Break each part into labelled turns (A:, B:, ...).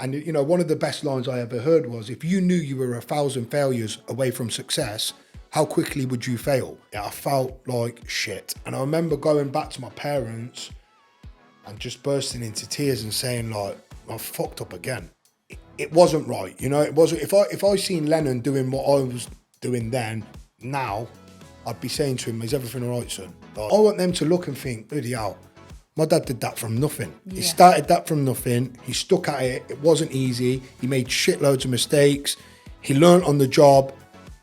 A: And, you know, one of the best lines I ever heard was, if you knew you were 1,000 failures away from success, how quickly would you fail? Yeah, I felt like shit. And I remember going back to my parents and just bursting into tears and saying, like, I fucked up again. It wasn't right, you know. It wasn't. If I seen Lennon doing what I was doing then, now, I'd be saying to him, "Is everything all right, son?" Like, I want them to look and think, bloody hell, my dad did that from nothing. Yeah. He started that from nothing. He stuck at it. It wasn't easy. He made shitloads of mistakes. He learned on the job,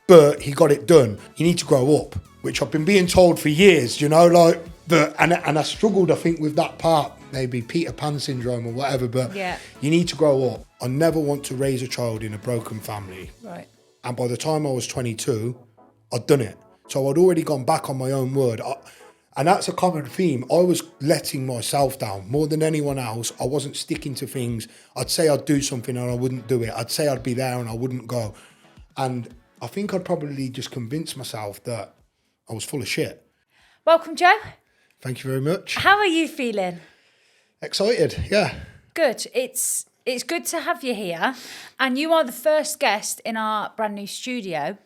A: but he got it done. You need to grow up, which I've been being told for years, you know, like, and I struggled, I think, with that part, maybe Peter Pan syndrome or whatever, but you need to grow up. I never want to raise a child in a broken family.
B: Right.
A: And by the time I was 22, I'd done it. So I'd already gone back on my own word. And that's a common theme. I was letting myself down more than anyone else. I wasn't sticking to things. I'd say I'd do something and I wouldn't do it. I'd say I'd be there and I wouldn't go. And I think I'd probably just convinced myself that I was full of shit.
B: Welcome, Joe.
A: Thank you very much.
B: How are you feeling?
A: Excited, yeah.
B: Good. It's good to have you here. And you are the first guest in our brand new studio.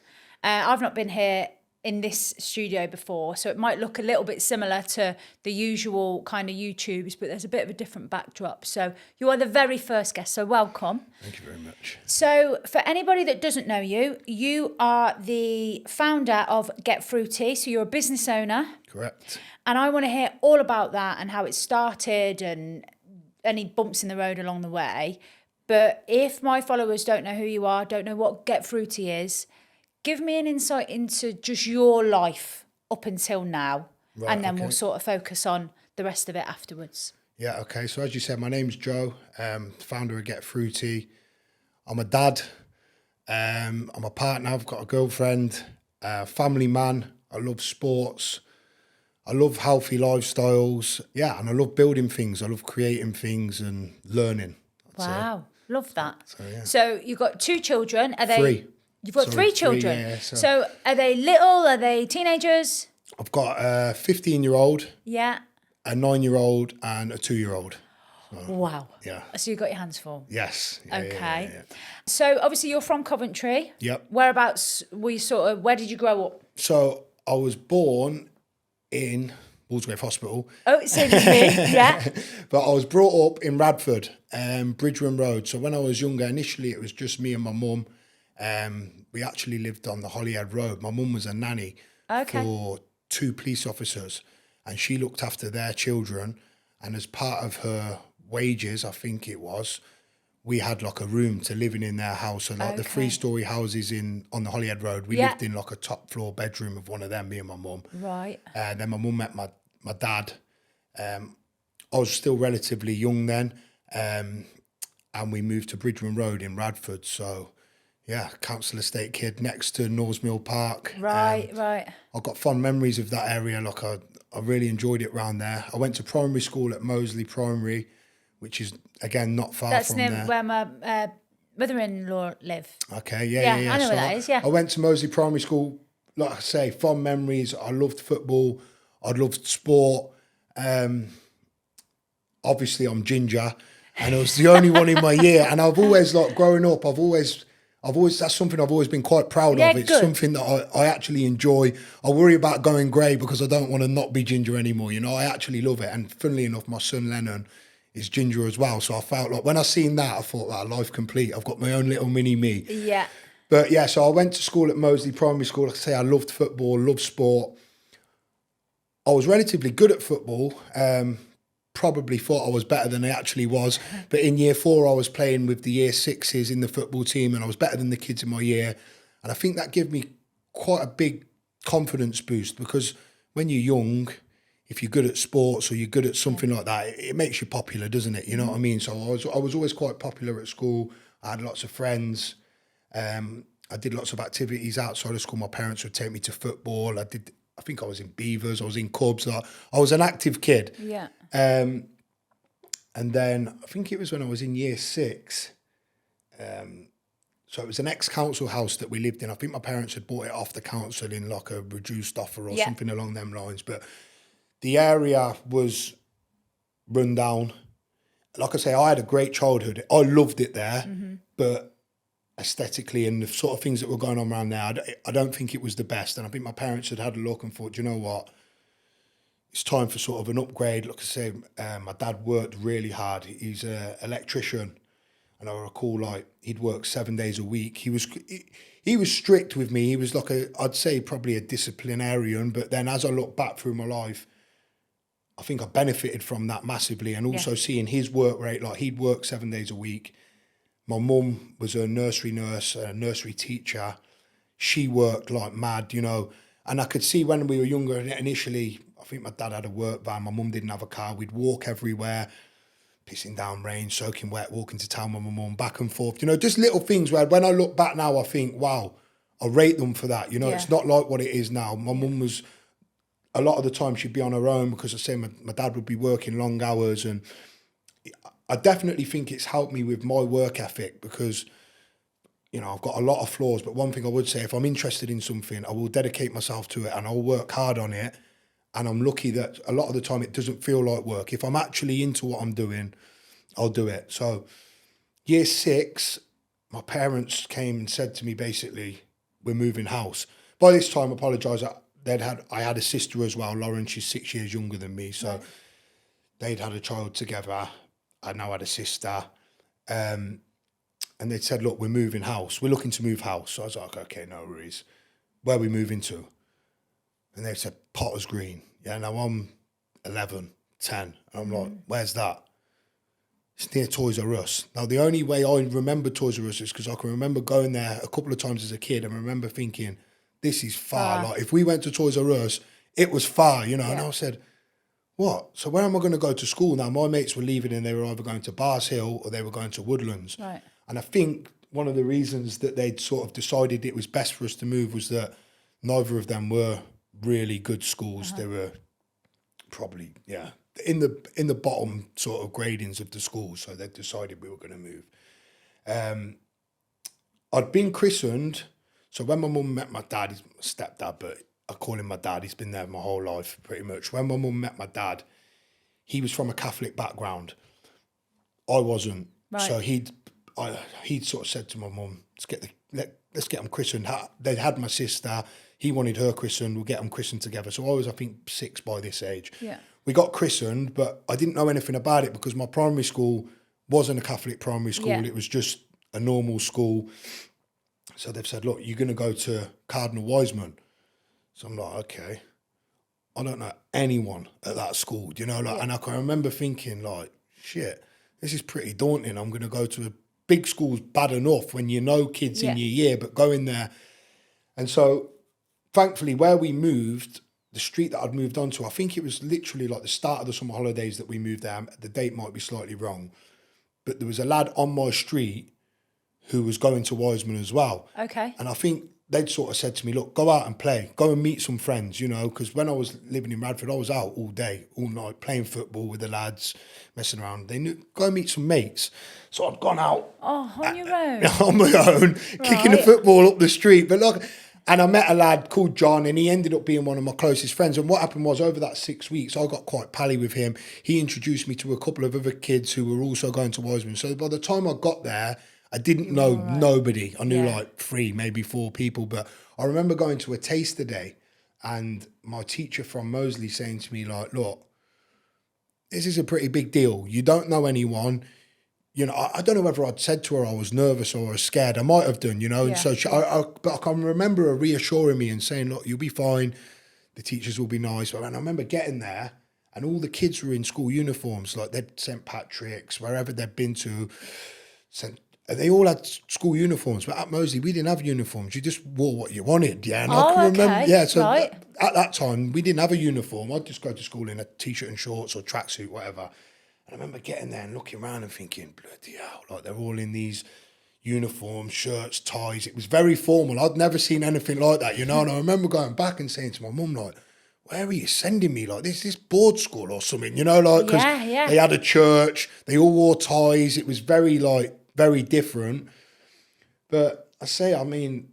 B: I've not been here in this studio before, so it might look a little bit similar to the usual kind of YouTubes, but there's a bit of a different backdrop. So you are the very first guest, so welcome.
A: Thank you very much.
B: So for anybody that doesn't know you, you are the founder of Get Fruity, so you're a business owner.
A: Correct.
B: And I want to hear all about that and how it started and any bumps in the road along the way. But if my followers don't know who you are, don't know what Get Fruity is, give me an insight into just your life up until now, right, and then we'll sort of focus on the rest of it afterwards.
A: Yeah, okay. So as you said, my name's Joe, founder of Get Fruity. I'm a dad. I'm a partner. I've got a girlfriend, family man. I love sports. I love healthy lifestyles. Yeah, and I love building things. I love creating things and learning.
B: Wow, love that.
A: So, yeah.
B: So you've got 2 children. Are they?
A: 3.
B: You've got 3 children.
A: Yeah,
B: so are they little? Are they teenagers?
A: I've got a 15-year-old,
B: yeah,
A: a 9-year-old, and a 2-year-old. So,
B: wow.
A: Yeah.
B: So you've got your hands full.
A: Yes.
B: Yeah, okay.
A: Yeah.
B: So obviously you're from Coventry.
A: Yep.
B: Whereabouts were you where did you grow up?
A: So I was born in Walsgrave Hospital.
B: Oh, same as me, yeah.
A: But I was brought up in Radford, Bridgeman Road. So when I was younger, initially it was just me and my mum. We actually lived on the Holyhead Road. My mum was a nanny for 2 police officers, and she looked after their children. And as part of her wages, I think it was, we had like a room to live in their house. So like the 3-story houses on the Holyhead Road, we lived in like a top floor bedroom of one of them, me and my mum.
B: Right.
A: And then my mum met my dad. I was still relatively young then, and we moved to Bridgeman Road in Radford. So, yeah, council estate kid next to Northmill Park.
B: Right.
A: I've got fond memories of that area. Like I really enjoyed it around there. I went to primary school at Moseley Primary, which is, again, not far from there.
B: That's near where my mother-in-law live.
A: Okay, yeah.
B: I know where that is, yeah.
A: I went to Moseley Primary School, like I say, fond memories. I loved football. I loved sport. Obviously, I'm ginger, and I was the only one in my year. And I've always, like, growing up, I've always, that's something I've always been quite proud of. It's something that I actually enjoy. I worry about going grey because I don't want to not be ginger anymore. You know, I actually love it. And funnily enough, my son Lennon is ginger as well. So I felt like when I seen that, I thought, wow, life complete. I've got my own little mini me.
B: Yeah.
A: But yeah, so I went to school at Moseley Primary School. Like I say, I loved football, loved sport. I was relatively good at football. Probably thought I was better than I actually was. But in year 4, I was playing with the year 6s in the football team, and I was better than the kids in my year. And I think that gave me quite a big confidence boost, because when you're young, if you're good at sports or you're good at something like that, it makes you popular, doesn't it? You know what I mean? So I was always quite popular at school. I had lots of friends. I did lots of activities outside of school. My parents would take me to football. I think I was in Beavers, I was in Cubs. I was an active kid.
B: Yeah.
A: And then I think it was when I was in year 6. So it was an ex-council house that we lived in. I think my parents had bought it off the council in like a reduced offer or something along them lines. But the area was run down, like I say, I had a great childhood. I loved it there, but aesthetically and the sort of things that were going on around there, I don't think it was the best. And I think my parents had a look and thought, you know what? It's time for sort of an upgrade. Like I say, my dad worked really hard. He's an electrician. And I recall, like, he'd work 7 days a week. He was strict with me. He was like I'd say probably a disciplinarian. But then as I look back through my life, I think I benefited from that massively. And also seeing his work rate, like he'd work 7 days a week. My mum was a nursery nurse, a nursery teacher. She worked like mad, you know. And I could see when we were younger, initially, I think my dad had a work van. My mum didn't have a car. We'd walk everywhere, pissing down rain, soaking wet, walking to town with my mum, back and forth. You know, just little things where when I look back now, I think, wow, I rate them for that. You know, it's not like what it is now. My mum was, a lot of the time she'd be on her own because I say my dad would be working long hours. And I definitely think it's helped me with my work ethic because, you know, I've got a lot of flaws. But one thing I would say, if I'm interested in something, I will dedicate myself to it and I'll work hard on it. And I'm lucky that a lot of the time it doesn't feel like work. If I'm actually into what I'm doing, I'll do it. So year 6, my parents came and said to me, basically, we're moving house. By this time, I apologise, I had a sister as well, Lauren, she's 6 years younger than me. So they'd had a child together. I now had a sister. And they said, look, we're moving house. We're looking to move house. So I was like, okay, no worries. Where are we moving to? And they said, Potter's Green. Yeah, now I'm 11, 10. And I'm like, where's that? It's near Toys R Us. Now, the only way I remember Toys R Us is because I can remember going there a couple of times as a kid and remember thinking, this is far. Like, if we went to Toys R Us, it was far, you know. And I said, what? So where am I going to go to school now? My mates were leaving and they were either going to Bars Hill or they were going to Woodlands.
B: Right.
A: And I think one of the reasons that they'd sort of decided it was best for us to move was that neither of them were really good schools. They were probably, in the bottom sort of gradings of the schools. So they decided we were going to move. I'd been christened. So when my mum met my dad, he's my stepdad, but I call him my dad. He's been there my whole life, pretty much. When my mum met my dad, he was from a Catholic background. I wasn't. Right. So he'd sort of said to my mum, let's get them christened. They'd had my sister. He wanted her christened. We'll get them christened together. So I was, I think, 6 by this age. Yeah. We got christened, but I didn't know anything about it because my primary school wasn't a Catholic primary school. Yeah. It was just a normal school. So they've said, look, you're going to go to Cardinal Wiseman. So I'm like, okay. I don't know anyone at that school, you know? Like, and I can remember thinking, like, shit, this is pretty daunting. I'm going to go to a big school's bad enough when you know kids in your year, but going there. And so thankfully, where we moved, the street that I'd moved onto, I think it was literally like the start of the summer holidays that we moved there. The date might be slightly wrong. But there was a lad on my street who was going to Wiseman as well. Okay. And I think they'd sort of said to me, look, go out and play. Go and meet some friends, you know, because when I was living in Radford, I was out all day, all night, playing football with the lads, messing around. They knew, go and meet some mates. So I'd gone out.
B: Oh, on your own?
A: On my own, kicking the football up the street. But look... And I met a lad called John and he ended up being one of my closest friends. And what happened was over that 6 weeks, I got quite pally with him. He introduced me to a couple of other kids who were also going to Wiseman. So by the time I got there, I didn't know nobody. I knew like 3, maybe 4 people. But I remember going to a taster day and my teacher from Moseley saying to me like, look, this is a pretty big deal. You don't know anyone. You know, I don't know whether I'd said to her I was nervous or I was scared. I might have done, you know. And so but I can remember her reassuring me and saying, look, you'll be fine. The teachers will be nice. But I remember getting there and all the kids were in school uniforms. Like they'd St. Patrick's, wherever they'd been to. They all had school uniforms. But at Moseley, we didn't have uniforms. You just wore what you wanted, yeah. And I can remember, at that time, we didn't have a uniform. I'd just go to school in a T-shirt and shorts or tracksuit, whatever. And I remember getting there and looking around and thinking, bloody hell, like they're all in these uniforms, shirts, ties. It was very formal. I'd never seen anything like that, you know. And I remember going back and saying to my mum, like, where are you sending me? Like, this board school or something, you know, like, because they had a church, they all wore ties. It was very different. But I mean,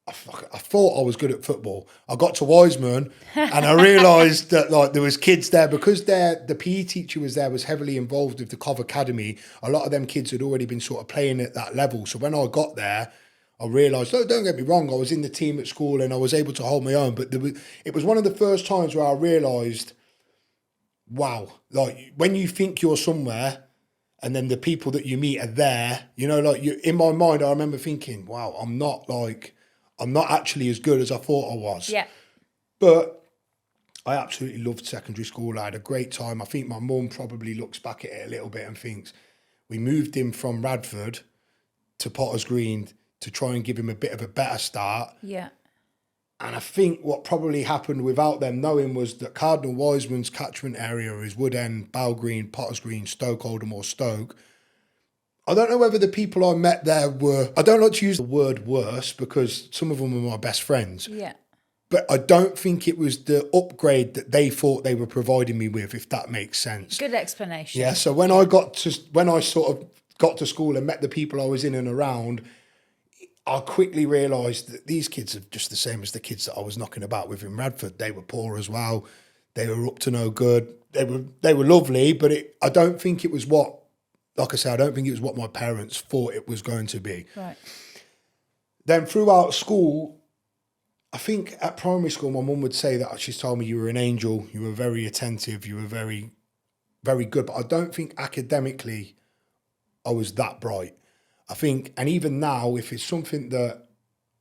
A: I thought I was good at football. I got to Wiseman and I realised that like there was kids there because the PE teacher was heavily involved with the Cov Academy. A lot of them kids had already been sort of playing at that level. So when I got there, I realised, don't get me wrong, I was in the team at school and I was able to hold my own. But it was one of the first times where I realised, wow, like when you think you're somewhere and then the people that you meet are there, you know, like in my mind, I remember thinking, wow, I'm not actually as good as I thought I was.
B: Yeah.
A: But I absolutely loved secondary school. I had a great time. I think my mum probably looks back at it a little bit and thinks we moved him from Radford to Potters Green to try and give him a bit of a better start.
B: Yeah.
A: And I think what probably happened without them knowing was that Cardinal Wiseman's catchment area is Woodend, Bow Green, Potters Green, Stoke Oldham or Stoke. I don't know whether the people I met there were, I don't like to use the word worse because some of them were my best friends.
B: Yeah.
A: But I don't think it was the upgrade that they thought they were providing me with, if that makes sense.
B: Good explanation.
A: Yeah, so when I sort of got to school and met the people I was in and around, I quickly realised that these kids are just the same as the kids that I was knocking about with in Radford. They were poor as well. They were up to no good. They were lovely, but I don't think it was what, like I said, I don't think it was what my parents thought it was going to be.
B: Right.
A: Then throughout school, I think at primary school, my mum would say that she's told me you were an angel, you were very attentive, you were very, very good. But I don't think academically I was that bright. I think, and even now, if it's something that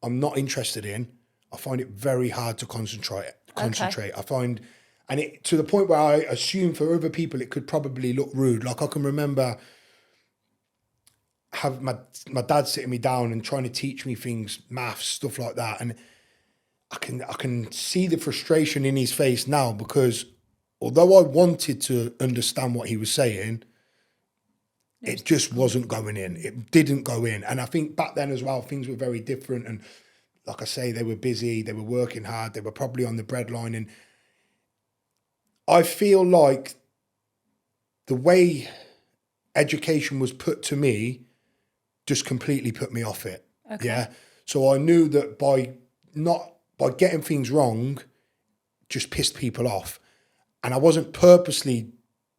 A: I'm not interested in, I find it very hard to concentrate.
B: Okay.
A: I find, and it to the point where I assume for other people it could probably look rude. Like I can remember have my dad sitting me down and trying to teach me things, maths, stuff like that, and I can see the frustration in his face now because although I wanted to understand what he was saying, it just wasn't going in. It didn't go in. And I think back then as well, things were very different. And like I say, they were busy, they were working hard, they were probably on the breadline. And I feel like the way education was put to me just completely put me off it.
B: Okay.
A: Yeah. So I knew that by getting things wrong, just pissed people off. And I wasn't purposely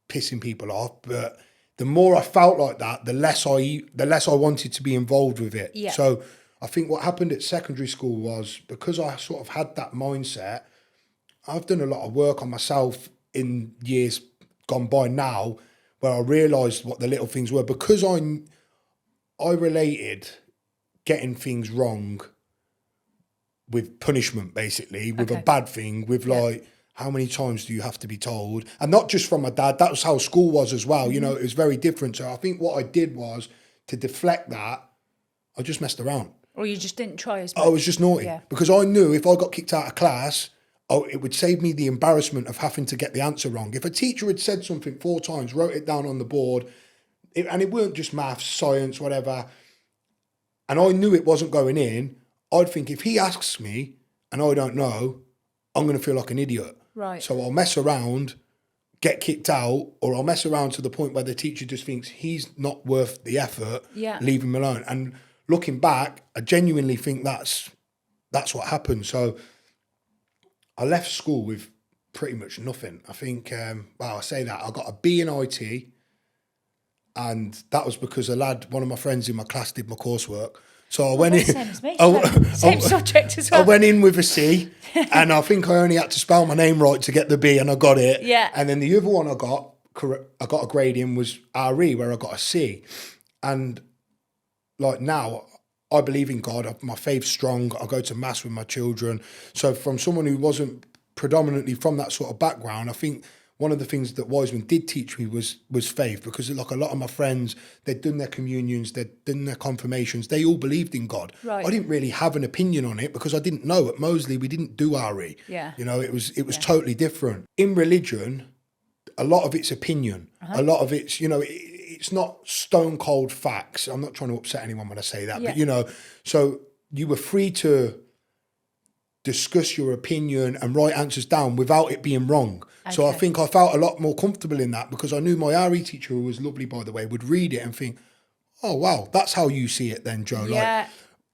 A: pissing people off, but the more I felt like that, the less I wanted to be involved with it.
B: Yeah.
A: So I think what happened at secondary school was because I sort of had that mindset, I've done a lot of work on myself in years gone by now where I realised what the little things were because I related getting things wrong with punishment, basically, with a bad thing, with like, how many times do you have to be told? And not just from my dad, that was how school was as well. You know, it was very different. So I think what I did was to deflect that, I just messed around.
B: Or you just didn't try as much.
A: I was just naughty because I knew if I got kicked out of class, it would save me the embarrassment of having to get the answer wrong. If a teacher had said something 4 times, wrote it down on the board, and it weren't just maths, science, whatever, and I knew it wasn't going in, I'd think if he asks me and I don't know, I'm going to feel like an idiot.
B: Right.
A: So I'll mess around, get kicked out, or I'll mess around to the point where the teacher just thinks he's not worth the effort, leave him alone. And looking back, I genuinely think that's what happened. So I left school with pretty much nothing. I think, I say that, I got a B in IT, and that was because one of my friends in my class did my coursework. So I went in.
B: Same as me. Same subject as well.
A: I went in with a C, and I think I only had to spell my name right to get the B, and I got it.
B: Yeah.
A: And then the other one I got a grade in was RE, where I got a C. And like now, I believe in God. My faith's strong. I go to mass with my children. So from someone who wasn't predominantly from that sort of background, I think one of the things that Wiseman did teach me was faith, because like a lot of my friends, they'd done their communions, they'd done their confirmations, they all believed in God.
B: Right.
A: I didn't really have an opinion on it because I didn't know. At Moseley, we didn't do RE.
B: Yeah.
A: You know, it was totally different. In religion, a lot of it's opinion. A lot of it's, you know, it's not stone cold facts. I'm not trying to upset anyone when I say that, but you know, so you were free to discuss your opinion and write answers down without it being wrong. Okay. So I think I felt a lot more comfortable in that because I knew my RE teacher, who was lovely, by the way, would read it and think, oh, wow, that's how you see it then, Joe.
B: Yeah.
A: Like,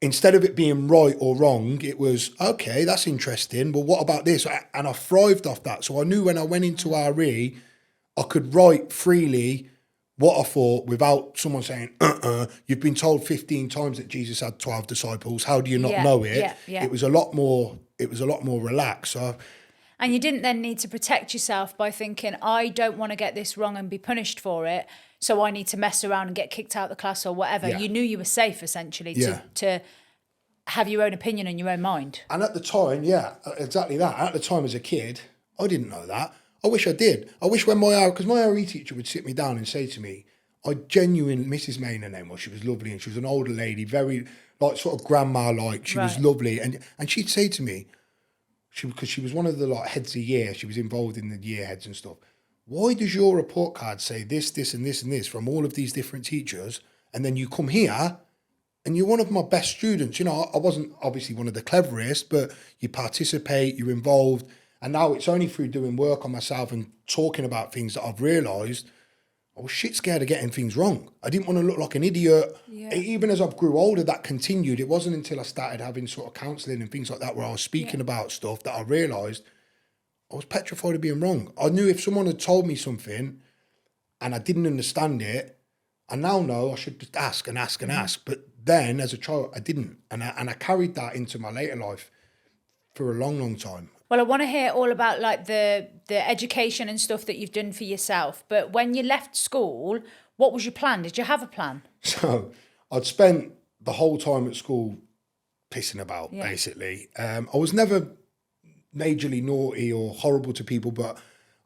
A: instead of it being right or wrong, it was, okay, that's interesting. Well, what about this? And I thrived off that. So I knew when I went into RE, I could write freely what I thought without someone saying, you've been told 15 times that Jesus had 12 disciples. How do you not know it?
B: Yeah.
A: It was a lot more relaxed. So,
B: and you didn't then need to protect yourself by thinking, I don't want to get this wrong and be punished for it, so I need to mess around and get kicked out of the class or whatever.
A: Yeah.
B: You knew you were safe, essentially, to have your own opinion and your own mind.
A: And at the time, yeah, exactly that. At the time as a kid, I didn't know that. I wish I did. I wish when because my RE teacher would sit me down and say to me, Mrs. Main, her name was, she was lovely, and she was an older lady, very, like, sort of grandma-like. She was lovely. And she'd say to me, because she was one of the, like, heads of year, she was involved in the year heads and stuff. Why does your report card say this, this, and this, and this from all of these different teachers, and then you come here and you're one of my best students? You know, I wasn't obviously one of the cleverest, but you participate, you're involved. And now it's only through doing work on myself and talking about things that I've realised I was shit scared of getting things wrong. I didn't want to look like an idiot. Yeah. Even as I grew older, that continued. It wasn't until I started having sort of counselling and things like that where I was speaking about stuff that I realised I was petrified of being wrong. I knew if someone had told me something and I didn't understand it, I now know I should just ask and ask and ask. But then as a child, I didn't. And I carried that into my later life for a long, long time.
B: Well, I want to hear all about like the education and stuff that you've done for yourself. But when you left school, what was your plan? Did you have a plan?
A: So I'd spent the whole time at school pissing about, basically. I was never majorly naughty or horrible to people, but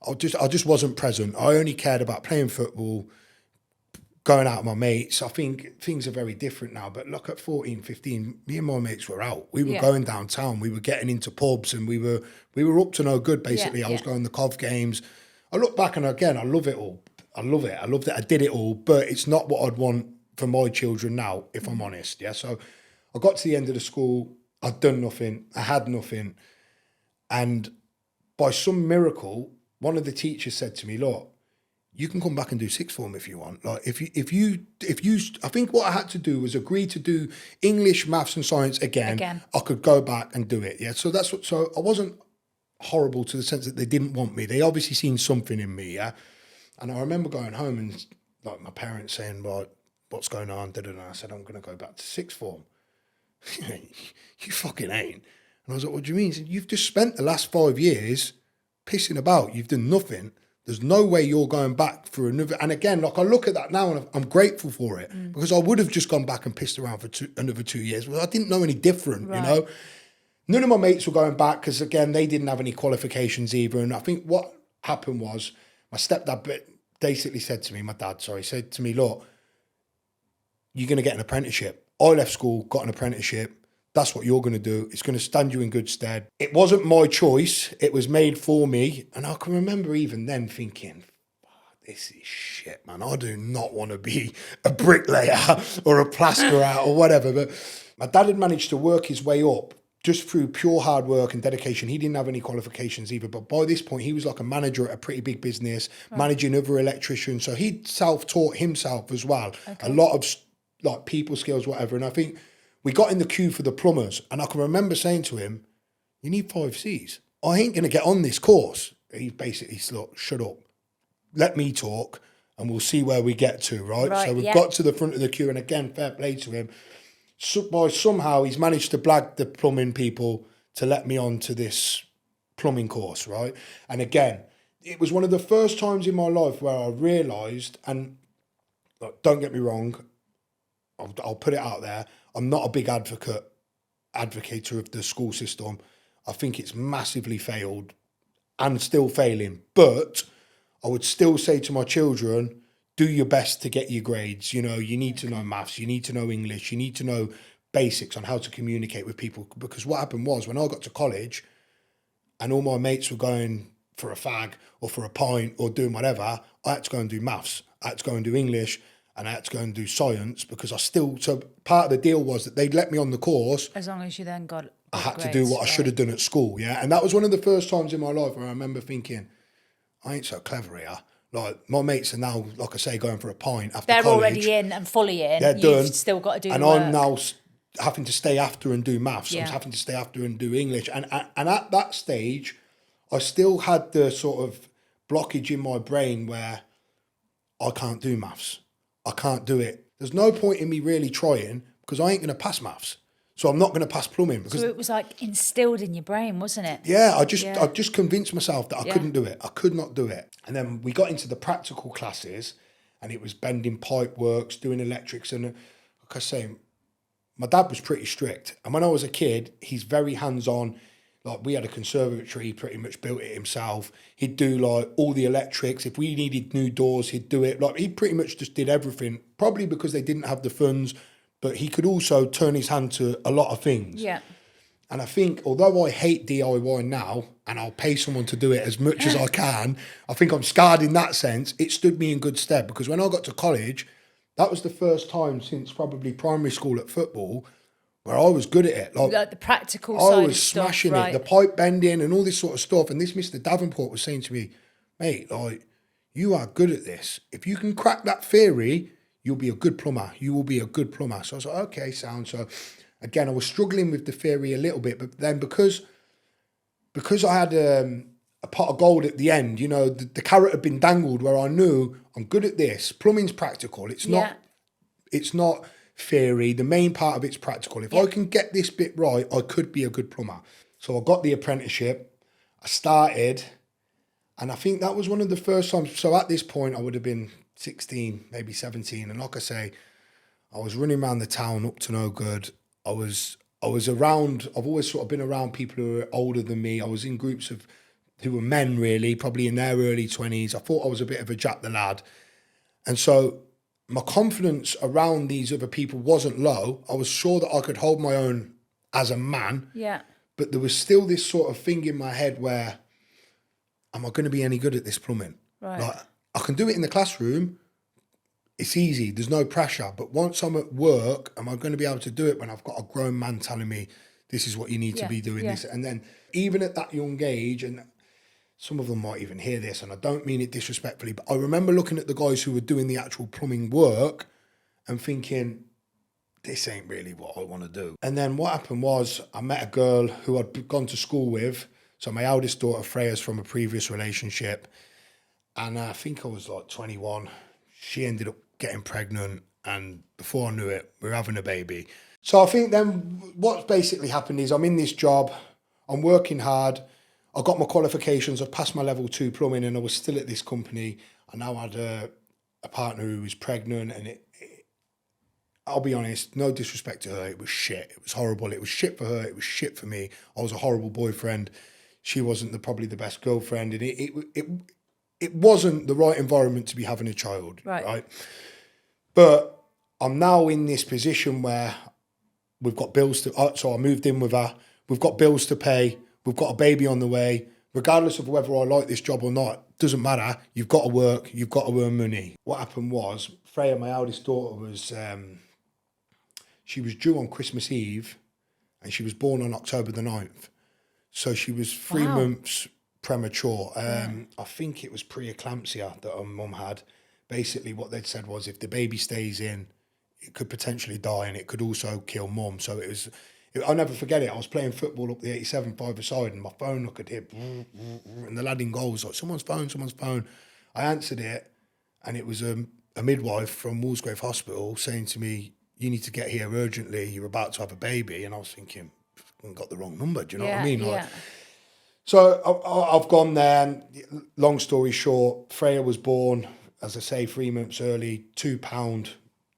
A: I just wasn't present. I only cared about playing football, going out with my mates. I think things are very different now, but look, at 14, 15, me and my mates were out. We were going downtown. We were getting into pubs, and we were up to no good, basically. I was going to Cov games. I look back and again, I love it all. I love it. I love that I did it all, but it's not what I'd want for my children now, if I'm honest. Yeah. So I got to the end of the school. I'd done nothing. I had nothing. And by some miracle, one of the teachers said to me, look, you can come back and do sixth form if you want. Like if you, I think what I had to do was agree to do English, maths, and science again. I could go back and do it. Yeah. So so I wasn't horrible to the sense that they didn't want me. They obviously seen something in me. Yeah. And I remember going home and like my parents saying, well, what's going on? I said, I'm going to go back to sixth form. You fucking ain't. And I was like, what do you mean? He said, you've just spent the last 5 years pissing about. You've done nothing. There's no way you're going back for another. And again, like I look at that now and I'm grateful for it because I would have just gone back and pissed around for another 2 years. Well, I didn't know any different, you know. None of my mates were going back because, again, they didn't have any qualifications either. And I think what happened was my stepdad basically said to me, said to me, look, you're going to get an apprenticeship. I left school, got an apprenticeship. That's what you're going to do. It's going to stand you in good stead. It wasn't my choice. It was made for me. And I can remember even then thinking, this is shit, man. I do not want to be a bricklayer or a plasterer or whatever. But my dad had managed to work his way up just through pure hard work and dedication. He didn't have any qualifications either. But by this point, he was like a manager at a pretty big business, managing other electricians. So he'd self-taught himself as well. A lot of like people skills, whatever. And I think we got in the queue for the plumbers, and I can remember saying to him, you need 5 Cs. I ain't going to get on this course. He basically said, look, shut up. Let me talk, and we'll see where we get to, right? So we've got to the front of the queue, and again, fair play to him. Somehow he's managed to blag the plumbing people to let me on to this plumbing course, right? And again, it was one of the first times in my life where I realised, and look, don't get me wrong, I'll put it out there, I'm not a big advocator of the school system. I think it's massively failed and still failing. But I would still say to my children, do your best to get your grades. You know, you need to know maths, you need to know English, you need to know basics on how to communicate with people. Because what happened was when I got to college and all my mates were going for a fag or for a pint or doing whatever, I had to go and do maths. I had to go and do English. And I had to go and do science because so part of the deal was that they'd let me on the course.
B: As long as you then got
A: I had to do what I should have done at school, yeah? And that was one of the first times in my life where I remember thinking, I ain't so clever here. Like, my mates are now, like I say, going for a pint after college.
B: They're already in and fully in.
A: They're done.
B: You've still got to do
A: and
B: the work.
A: I'm now having to stay after and do maths. I was having to stay after and do English. And at that stage, I still had the sort of blockage in my brain where I can't do maths. I can't do it. There's no point in me really trying because I ain't going to pass maths. So I'm not going to pass plumbing. Because,
B: so it was like instilled in your brain, wasn't it?
A: Yeah, I just convinced myself that I couldn't do it. I could not do it. And then we got into the practical classes and it was bending pipe works, doing electrics. And like I say, my dad was pretty strict. And when I was a kid, he's very hands-on. Like we had a conservatory, he pretty much built it himself. He'd do like all the electrics. If we needed new doors, he'd do it. Like he pretty much just did everything, probably because they didn't have the funds, but he could also turn his hand to a lot of things.
B: Yeah.
A: And I think, although I hate DIY now, and I'll pay someone to do it as much as I can, I think I'm scarred in that sense. It stood me in good stead because when I got to college, that was the first time since probably primary school at football where I was good at it.
B: Like the practical
A: I
B: side of
A: was
B: stuff,
A: smashing
B: right?
A: it, the pipe bending and all this sort of stuff. And this Mr. Davenport was saying to me, mate, like, you are good at this. If you can crack that theory, you'll be a good plumber. You will be a good plumber. So I was like, okay, sound. So again, I was struggling with the theory a little bit, but then because I had a pot of gold at the end, you know, the carrot had been dangled where I knew I'm good at this. Plumbing's practical. It's not theory. The main part of it's practical. If I can get this bit right, I could be a good plumber. So I got the apprenticeship. I started, and I think that was one of the first times. So at this point, I would have been 16, maybe 17. And like I say, I was running around the town up to no good. I was around, I've always sort of been around people who are older than me. I was in groups of who were men really, probably in their early 20s. I thought I was a bit of a Jack the Lad. And so my confidence around these other people wasn't low. I was sure that I could hold my own as a man.
B: Yeah.
A: But there was still this sort of thing in my head where, am I going to be any good at this plumbing?
B: Right.
A: Like, I can do it in the classroom. It's easy. There's no pressure. But once I'm at work, am I going to be able to do it when I've got a grown man telling me, this is what you need to be doing this? And then even at that young age, and some of them might even hear this, and I don't mean it disrespectfully, but I remember looking at the guys who were doing the actual plumbing work and thinking, this ain't really what I want to do. And then what happened was I met a girl who I'd gone to school with. So my eldest daughter, Freya's from a previous relationship. And I think I was like 21. She ended up getting pregnant. And before I knew it, we were having a baby. So I think then what's basically happened is I'm in this job. I'm working hard. I got my qualifications. I passed my level 2 plumbing and I was still at this company. I now had a partner who was pregnant, and I'll be honest, no disrespect to her, it was shit. It was horrible. It was shit for her. It was shit for me. I was a horrible boyfriend. She wasn't probably the best girlfriend. And it wasn't the right environment to be having a child. Right. But I'm now in this position where we've got bills to, so I moved in with her. We've got bills to pay. We've got a baby on the way. Regardless of whether I like this job or not, doesn't matter. You've got to work. You've got to earn money. What happened was, Freya, my eldest daughter, was she was due on Christmas Eve and she was born on October the 9th. So she was 3 months premature. I think it was preeclampsia that her mum had. Basically what they'd said was if the baby stays in, it could potentially die and it could also kill mum. So I'll never forget it. I was playing football up the 87 5-a-side and my phone I could hear and the lad in goal was like, someone's phone. I answered it and it was a midwife from Walsgrave Hospital saying to me, you need to get here urgently. You're about to have a baby. And I was thinking, I got the wrong number. Do you know what I mean? Like, so I've gone there. And long story short, Freya was born, as I say, 3 months early, £2,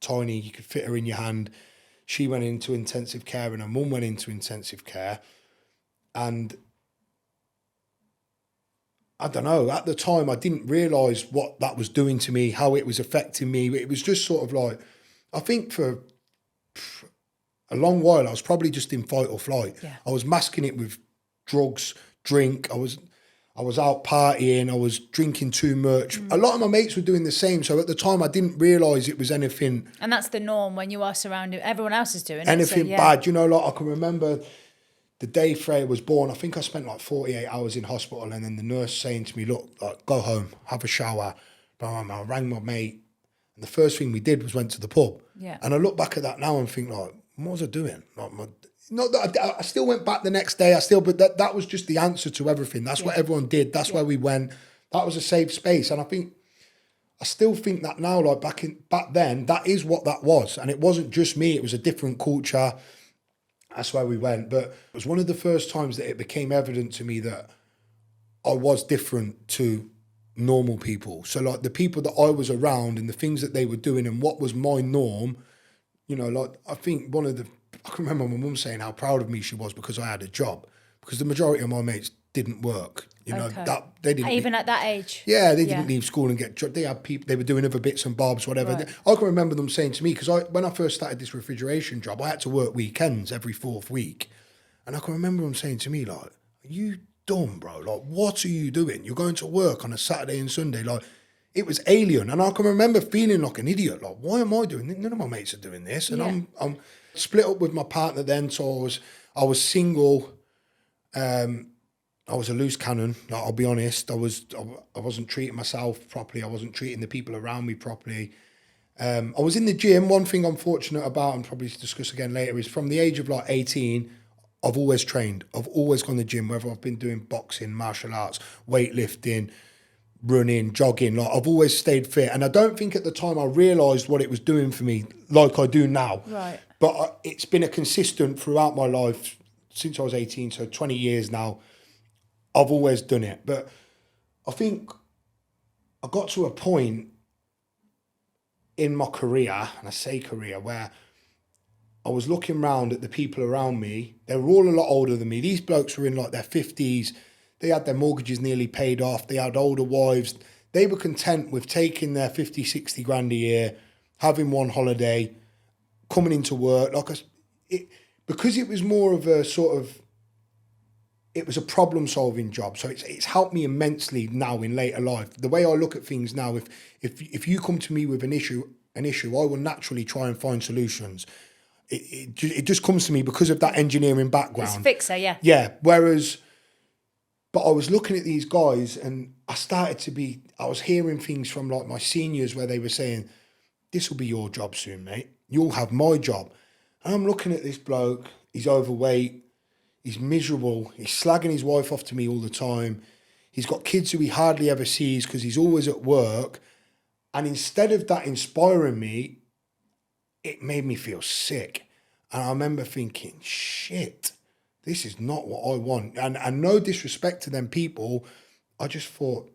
A: tiny. You could fit her in your hand. She went into intensive care and her mum went into intensive care. And I don't know, at the time, I didn't realise what that was doing to me, how it was affecting me. It was just sort of like, I think for a long while, I was probably just in fight or flight. Yeah. I was masking it with drugs, drink. I was out partying. I was drinking too much. A lot of my mates were doing the same. So at the time, I didn't realise it was anything.
B: And that's the norm when you are surrounded. Everyone else is doing
A: anything
B: it. So,
A: bad. You know, like I can remember the day Freya was born. I think I spent like 48 hours in hospital, and then the nurse saying to me, "Look, like, go home, have a shower." I rang my mate. The first thing we did was went to the pub.
B: Yeah.
A: And I look back at that now and think like, what was I doing? Not that I still went back the next day. But that was just the answer to everything. That's what everyone did. That's where we went. That was a safe space. And I still think that now, like back then, that is what that was. And it wasn't just me. It was a different culture. That's where we went. But it was one of the first times that it became evident to me that I was different to normal people. So like the people that I was around and the things that they were doing and what was my norm, you know, like I think I can remember my mum saying how proud of me she was because I had a job, because the majority of my mates didn't work. You know, that they didn't
B: even at that age.
A: Yeah, they didn't leave school and get jobs. They had people. They were doing other bits and bobs, whatever.
B: Right.
A: I can remember them saying to me, because when I first started this refrigeration job, I had to work weekends every fourth week, and I can remember them saying to me like, "Are you dumb, bro? Like, what are you doing? You're going to work on a Saturday and Sunday, like." It was alien, and I can remember feeling like an idiot. Like, why am I doing this? None of my mates are doing this, and I'm split up with my partner then. So I was single. I was a loose cannon. Like, I'll be honest. I wasn't treating myself properly. I wasn't treating the people around me properly. I was in the gym. One thing I'm fortunate about, and probably discuss again later, is from the age of like 18, I've always trained. I've always gone to the gym, whether I've been doing boxing, martial arts, weightlifting, running, jogging. Like, I've always stayed fit. And I don't think at the time I realised what it was doing for me like I do now.
B: Right.
A: But it's been a consistent throughout my life since I was 18, so 20 years now. I've always done it. But I think I got to a point in my career, and I say career, where I was looking around at the people around me. They were all a lot older than me. These blokes were in like their 50s. They had their mortgages nearly paid off. They had older wives. They were content with taking their 50, 60 grand a year, having one holiday, coming into work. Because it was more of a sort of, it was a problem-solving job. So it's helped me immensely now in later life. The way I look at things now, if you come to me with an issue, I will naturally try and find solutions. It just comes to me because of that engineering background.
B: It's a fixer, yeah.
A: Yeah, but I was looking at these guys and I was hearing things from like my seniors where they were saying, this will be your job soon, mate. You'll have my job. And I'm looking at this bloke, he's overweight, he's miserable, he's slagging his wife off to me all the time. He's got kids who he hardly ever sees because he's always at work. And instead of that inspiring me, it made me feel sick. And I remember thinking, shit, this is not what I want. And no disrespect to them people, I just thought,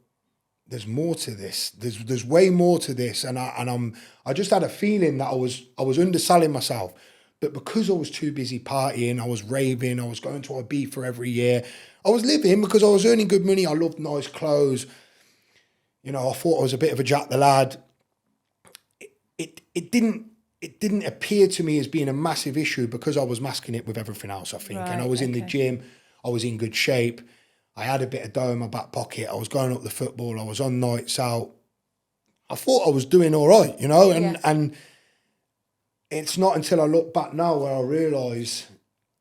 A: there's more to this. There's way more to this. And I just had a feeling that I was underselling myself. But because I was too busy partying, I was raving, I was going to Ibiza every year. I was living because I was earning good money. I loved nice clothes. You know, I thought I was a bit of a Jack the Lad. It didn't appear to me as being a massive issue because I was masking it with everything else, I think. Right, and I was in the gym. I was in good shape. I had a bit of dough in my back pocket. I was going up the football. I was on nights out. I thought I was doing all right, you know, and it's not until I look back now where I realise,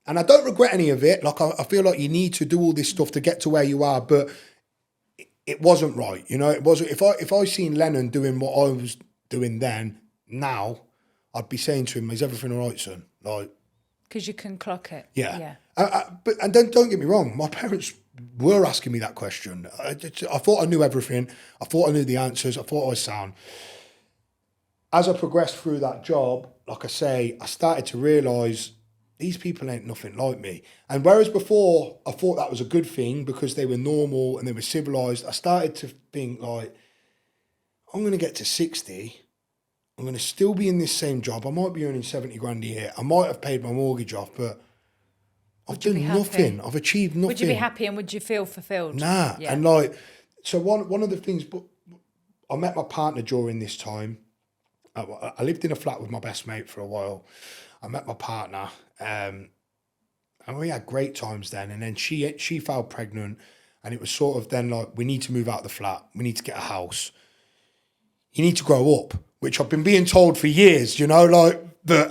A: and I don't regret any of it. Like, I feel like you need to do all this stuff to get to where you are, but it wasn't right, you know. It wasn't. If I seen Lennon doing what I was doing then, now, I'd be saying to him, "Is everything all right, son?" Like,
B: because you can clock it.
A: Yeah. But then don't get me wrong. My parents were asking me that question. I thought I knew everything. I thought I knew the answers. I thought I was sound. As I progressed through that job, like I say, I started to realise these people ain't nothing like me. And whereas before I thought that was a good thing because they were normal and they were civilised, I started to think like, I'm going to get to 60. I'm going to still be in this same job. I might be earning 70 grand a year. I might have paid my mortgage off, but I've done nothing. I've achieved nothing.
B: Would you be happy and would you feel fulfilled?
A: Nah. Yeah. And like, so one of the things, but I met my partner during this time. I lived in a flat with my best mate for a while. I met my partner, and we had great times then. And then she fell pregnant, and it was sort of then like, we need to move out of the flat. We need to get a house. You need to grow up, which I've been being told for years, you know, like,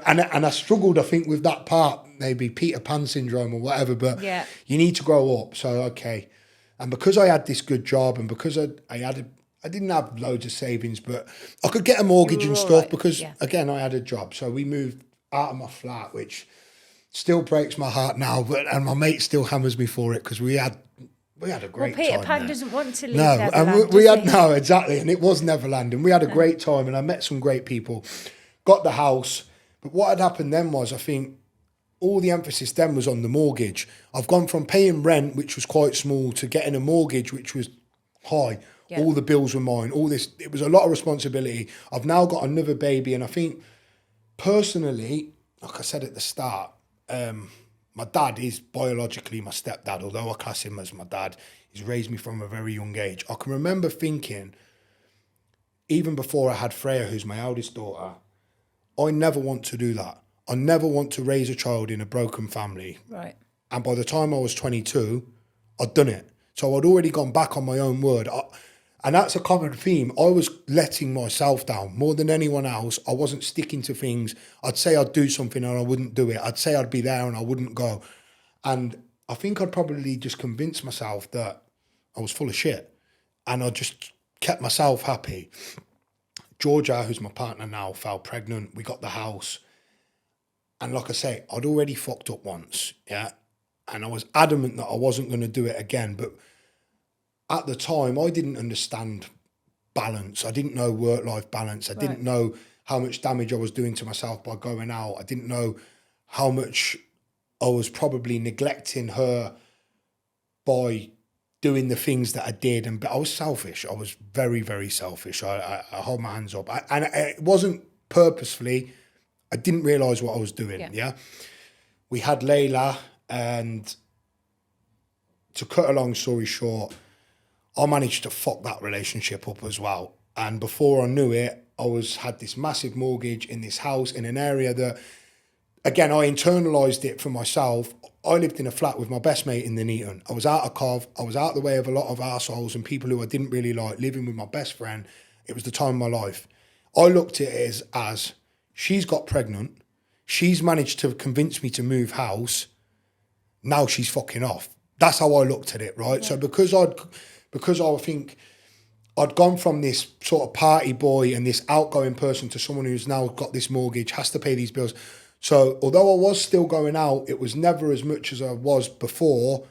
A: and I struggled, I think, with that part, maybe Peter Pan syndrome or whatever, but you need to grow up. So, okay. And because I had this good job and because I didn't have loads of savings, but I could get a mortgage and stuff because, again, I had a job. So we moved out of my flat, which still breaks my heart now, and my mate still hammers me for it because we had a great
B: Peter
A: time
B: Pan
A: there.
B: doesn't want to leave
A: No,
B: Neverland,
A: and we
B: does
A: had
B: he?
A: no, exactly, and it was Neverland, and we had a great time, and I met some great people, got the house, but what had happened then was, I think, all the emphasis then was on the mortgage. I've gone from paying rent, which was quite small, to getting a mortgage, which was high.
B: Yeah.
A: All the bills were mine. All this, it was a lot of responsibility. I've now got another baby, and I think personally, like I said at the start, my dad is biologically my stepdad, although I class him as my dad. He's raised me from a very young age. I can remember thinking, even before I had Freya, who's my eldest daughter, I never want to do that. I never want to raise a child in a broken family.
B: Right.
A: And by the time I was 22, I'd done it. So I'd already gone back on my own word. And that's a common theme. I was letting myself down more than anyone else. I wasn't sticking to things. I'd say I'd do something and I wouldn't do it. I'd say I'd be there and I wouldn't go. And I think I'd probably just convinced myself that I was full of shit. And I just kept myself happy. Georgia, who's my partner now, fell pregnant. We got the house. And like I say, I'd already fucked up once, yeah? And I was adamant that I wasn't going to do it again. But at the time, I didn't understand balance. I didn't know work-life balance. I didn't know how much damage I was doing to myself by going out. I didn't know how much I was probably neglecting her by doing the things that I did. And I was selfish. I was very, very selfish. I hold my hands up. And it wasn't purposefully. I didn't realise what I was doing, yeah? We had Layla, and to cut a long story short, I managed to fuck that relationship up as well. And before I knew it, I had this massive mortgage in this house in an area that, again, I internalised it for myself. I lived in a flat with my best mate in the Nuneaton. I was out of Cov. I was out of the way of a lot of arseholes and people who I didn't really like, living with my best friend. It was the time of my life. I looked at it as she's got pregnant. She's managed to convince me to move house. Now she's fucking off. That's how I looked at it, right? Yeah. So because I think I'd gone from this sort of party boy and this outgoing person to someone who's now got this mortgage, has to pay these bills. So although I was still going out, it was never as much as I was before.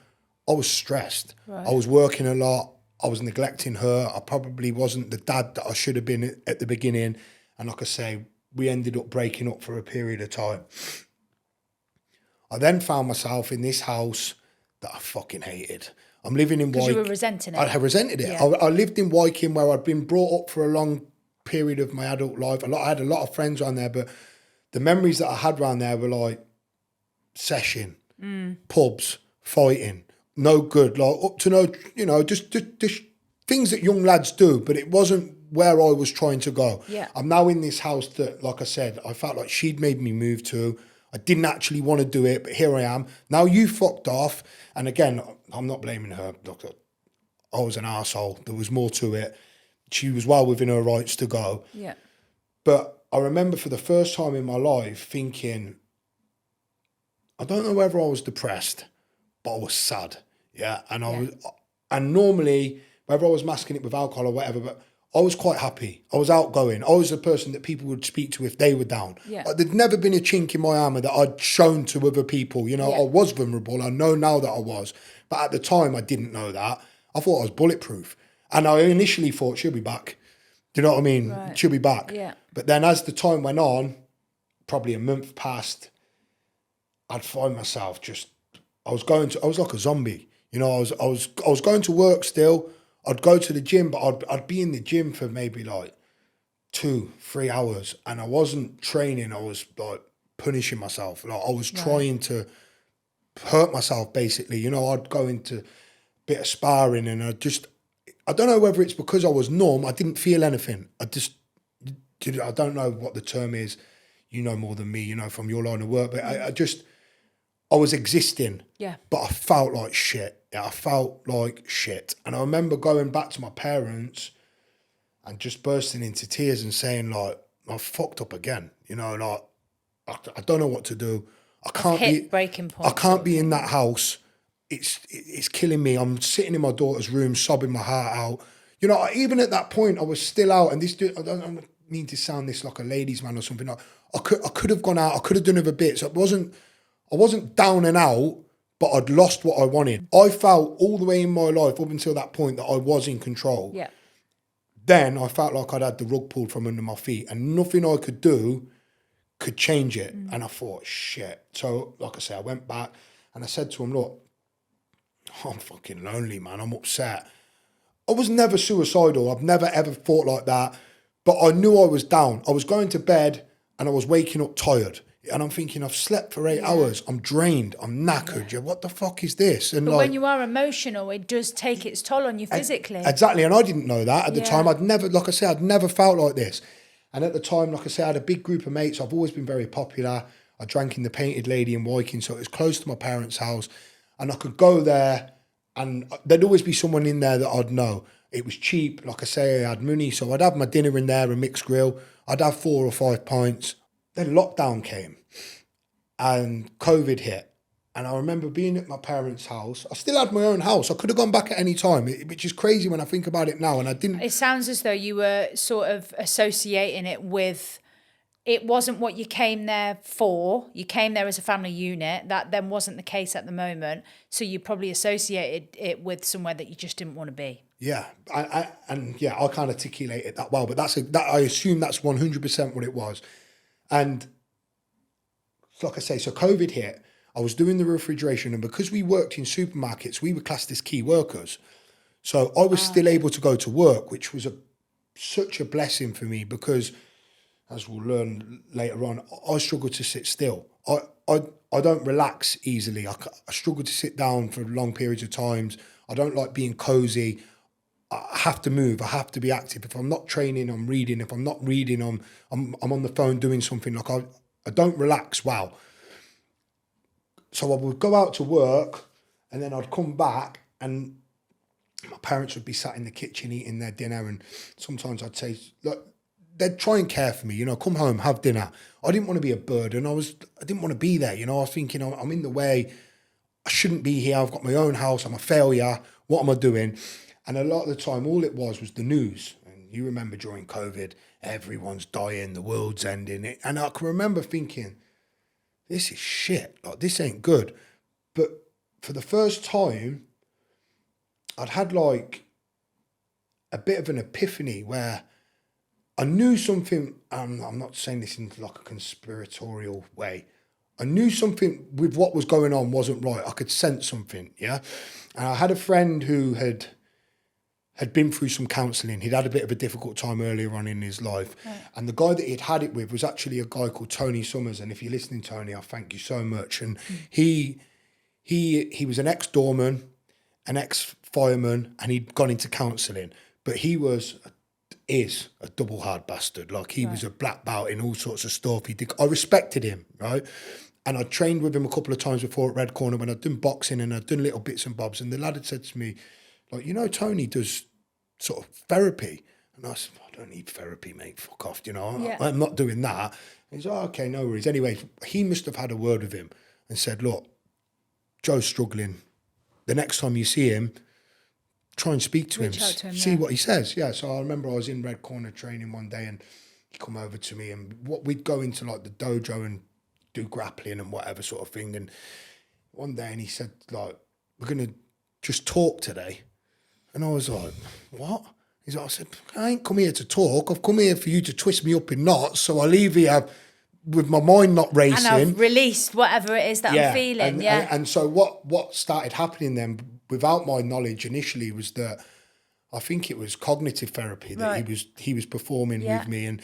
A: I was stressed. Right. I was working a lot. I was neglecting her. I probably wasn't the dad that I should have been at the beginning. And like I say, we ended up breaking up for a period of time. I then found myself in this house that I fucking hated. I'm living in Wycombe.
B: Because you were resenting it.
A: I resented it.
B: Yeah.
A: I lived in Wycombe where I'd been brought up for a long period of my adult life. I had a lot of friends around there, but the memories that I had around there were like session, pubs, fighting, no good, like up to no, just things that young lads do, but it wasn't where I was trying to go.
B: Yeah.
A: I'm now in this house that, like I said, I felt like she'd made me move to. I didn't actually want to do it, but here I am. Now you fucked off. And again, I'm not blaming her. I was an arsehole. There was more to it. She was well within her rights to go.
B: Yeah.
A: But I remember for the first time in my life thinking, I don't know whether I was depressed, but I was sad. Yeah. And normally, whether I was masking it with alcohol or whatever, but I was quite happy. I was outgoing. I was the person that people would speak to if they were down.
B: Yeah.
A: There'd never been a chink in my armour that I'd shown to other people. I was vulnerable. I know now that I was. But at the time, I didn't know that. I thought I was bulletproof. And I initially thought, she'll be back. Do you know what I mean?
B: Right.
A: She'll be back.
B: Yeah.
A: But then as the time went on, probably a month I'd find myself I was like a zombie. I was going to work still. I'd go to the gym, but I'd be in the gym for maybe like 2-3 hours, and I wasn't training. I was like punishing myself. Like I was trying to hurt myself, basically. I'd go into a bit of sparring, and I don't know whether it's because I was numb. I didn't feel anything. I don't know what the term is. You know more than me, from your line of work, but I was existing. Yeah. But I felt like shit. Yeah, I felt like shit. And I remember going back to my parents and just bursting into tears and saying, like, I fucked up again. Like, I don't know what to do. I can't
B: hit breaking point.
A: I can't be in that house. It's killing me. I'm sitting in my daughter's room, sobbing my heart out. Even at that point, I was still out. And this dude, mean to sound this like a ladies' man or something. I could have gone out. I could have done other bits. I wasn't down and out, but I'd lost what I wanted. I felt all the way in my life up until that point that I was in control.
B: Yeah.
A: Then I felt like I'd had the rug pulled from under my feet, and nothing I could do could change it. And I thought, shit. So, like I said, I went back and I said to him, look, I'm fucking lonely, man. I'm upset. I was never suicidal. I've never ever thought like that. But I knew I was down. I was going to bed and I was waking up tired. And I'm thinking, I've slept for 8 hours. I'm drained. I'm knackered. Yeah. What the fuck is this? And
B: but when you are emotional, it does take its toll on you physically.
A: Exactly. And I didn't know that at the time. I'd never, like I said, I'd never felt like this. And at the time, like I said, I had a big group of mates. I've always been very popular. I drank in the Painted Lady in Woking, so it was close to my parents' house. And I could go there and there'd always be someone in there that I'd know. It was cheap. Like I say, I had money. So I'd have my dinner in there, a mixed grill. I'd have 4 or 5 pints. Then lockdown came and COVID hit. And I remember being at my parents' house. I still had my own house. I could have gone back at any time, which is crazy when I think about it now. And I didn't.
B: It sounds as though you were sort of associating it with, it wasn't what you came there for. You came there as a family unit. That then wasn't the case at the moment. So you probably associated it with somewhere that you just didn't want to be.
A: Yeah, I can't articulate it that well, but I assume that's 100% what it was. And like I say, so COVID hit. I was doing the refrigeration, and because we worked in supermarkets, we were classed as key workers. So I was still able to go to work, which was such a blessing for me because, as we'll learn later on, I struggle to sit still. I don't relax easily. I struggle to sit down for long periods of times. I don't like being cozy. I have to move. I have to be active. If I'm not training, I'm reading. If I'm not reading, I'm on the phone doing something. Like I don't relax well. So I would go out to work and then I'd come back and my parents would be sat in the kitchen eating their dinner, and sometimes I'd say, look, they'd try and care for me, come home, have dinner. I didn't want to be a burden. I didn't want to be there, I was thinking, I'm in the way. I shouldn't be here. I've got my own house. I'm a failure. What am I doing? And a lot of the time, all it was the news. And you remember during COVID, everyone's dying, the world's ending. And I can remember thinking, this is shit. Like, this ain't good. But for the first time, I'd had like a bit of an epiphany where I knew something. I'm not saying this in like a conspiratorial way. I knew something with what was going on wasn't right. I could sense something, yeah? And I had a friend who had been through some counselling. He'd had a bit of a difficult time earlier on in his life. Right. And the guy that he'd had it with was actually a guy called Tony Summers. And if you're listening, Tony, I thank you so much. And he was an ex-doorman, an ex-fireman, and he'd gone into counselling. But he is a double hard bastard. Like, he was a black belt in all sorts of stuff. I respected him, right? And I trained with him a couple of times before at Red Corner when I'd done boxing and I'd done little bits and bobs. And the lad had said to me, like, Tony does sort of therapy. And I said, I don't need therapy, mate. Fuck off, I'm not doing that. And he's like, oh, okay, no worries. Anyway, he must have had a word with him and said, look, Joe's struggling. The next time you see him, try and speak to him, see what he says. Yeah, so I remember I was in Red Corner training one day and he come over to me and we'd go into like the dojo and do grappling and whatever sort of thing. And one day and he said, like, we're going to just talk today. And I was like, what? I said, I ain't come here to talk. I've come here for you to twist me up in knots so I leave here with my mind not racing.
B: And I've released whatever it is that I'm feeling,
A: And so what started happening then, without my knowledge initially, was that I think it was cognitive therapy that he was performing with me.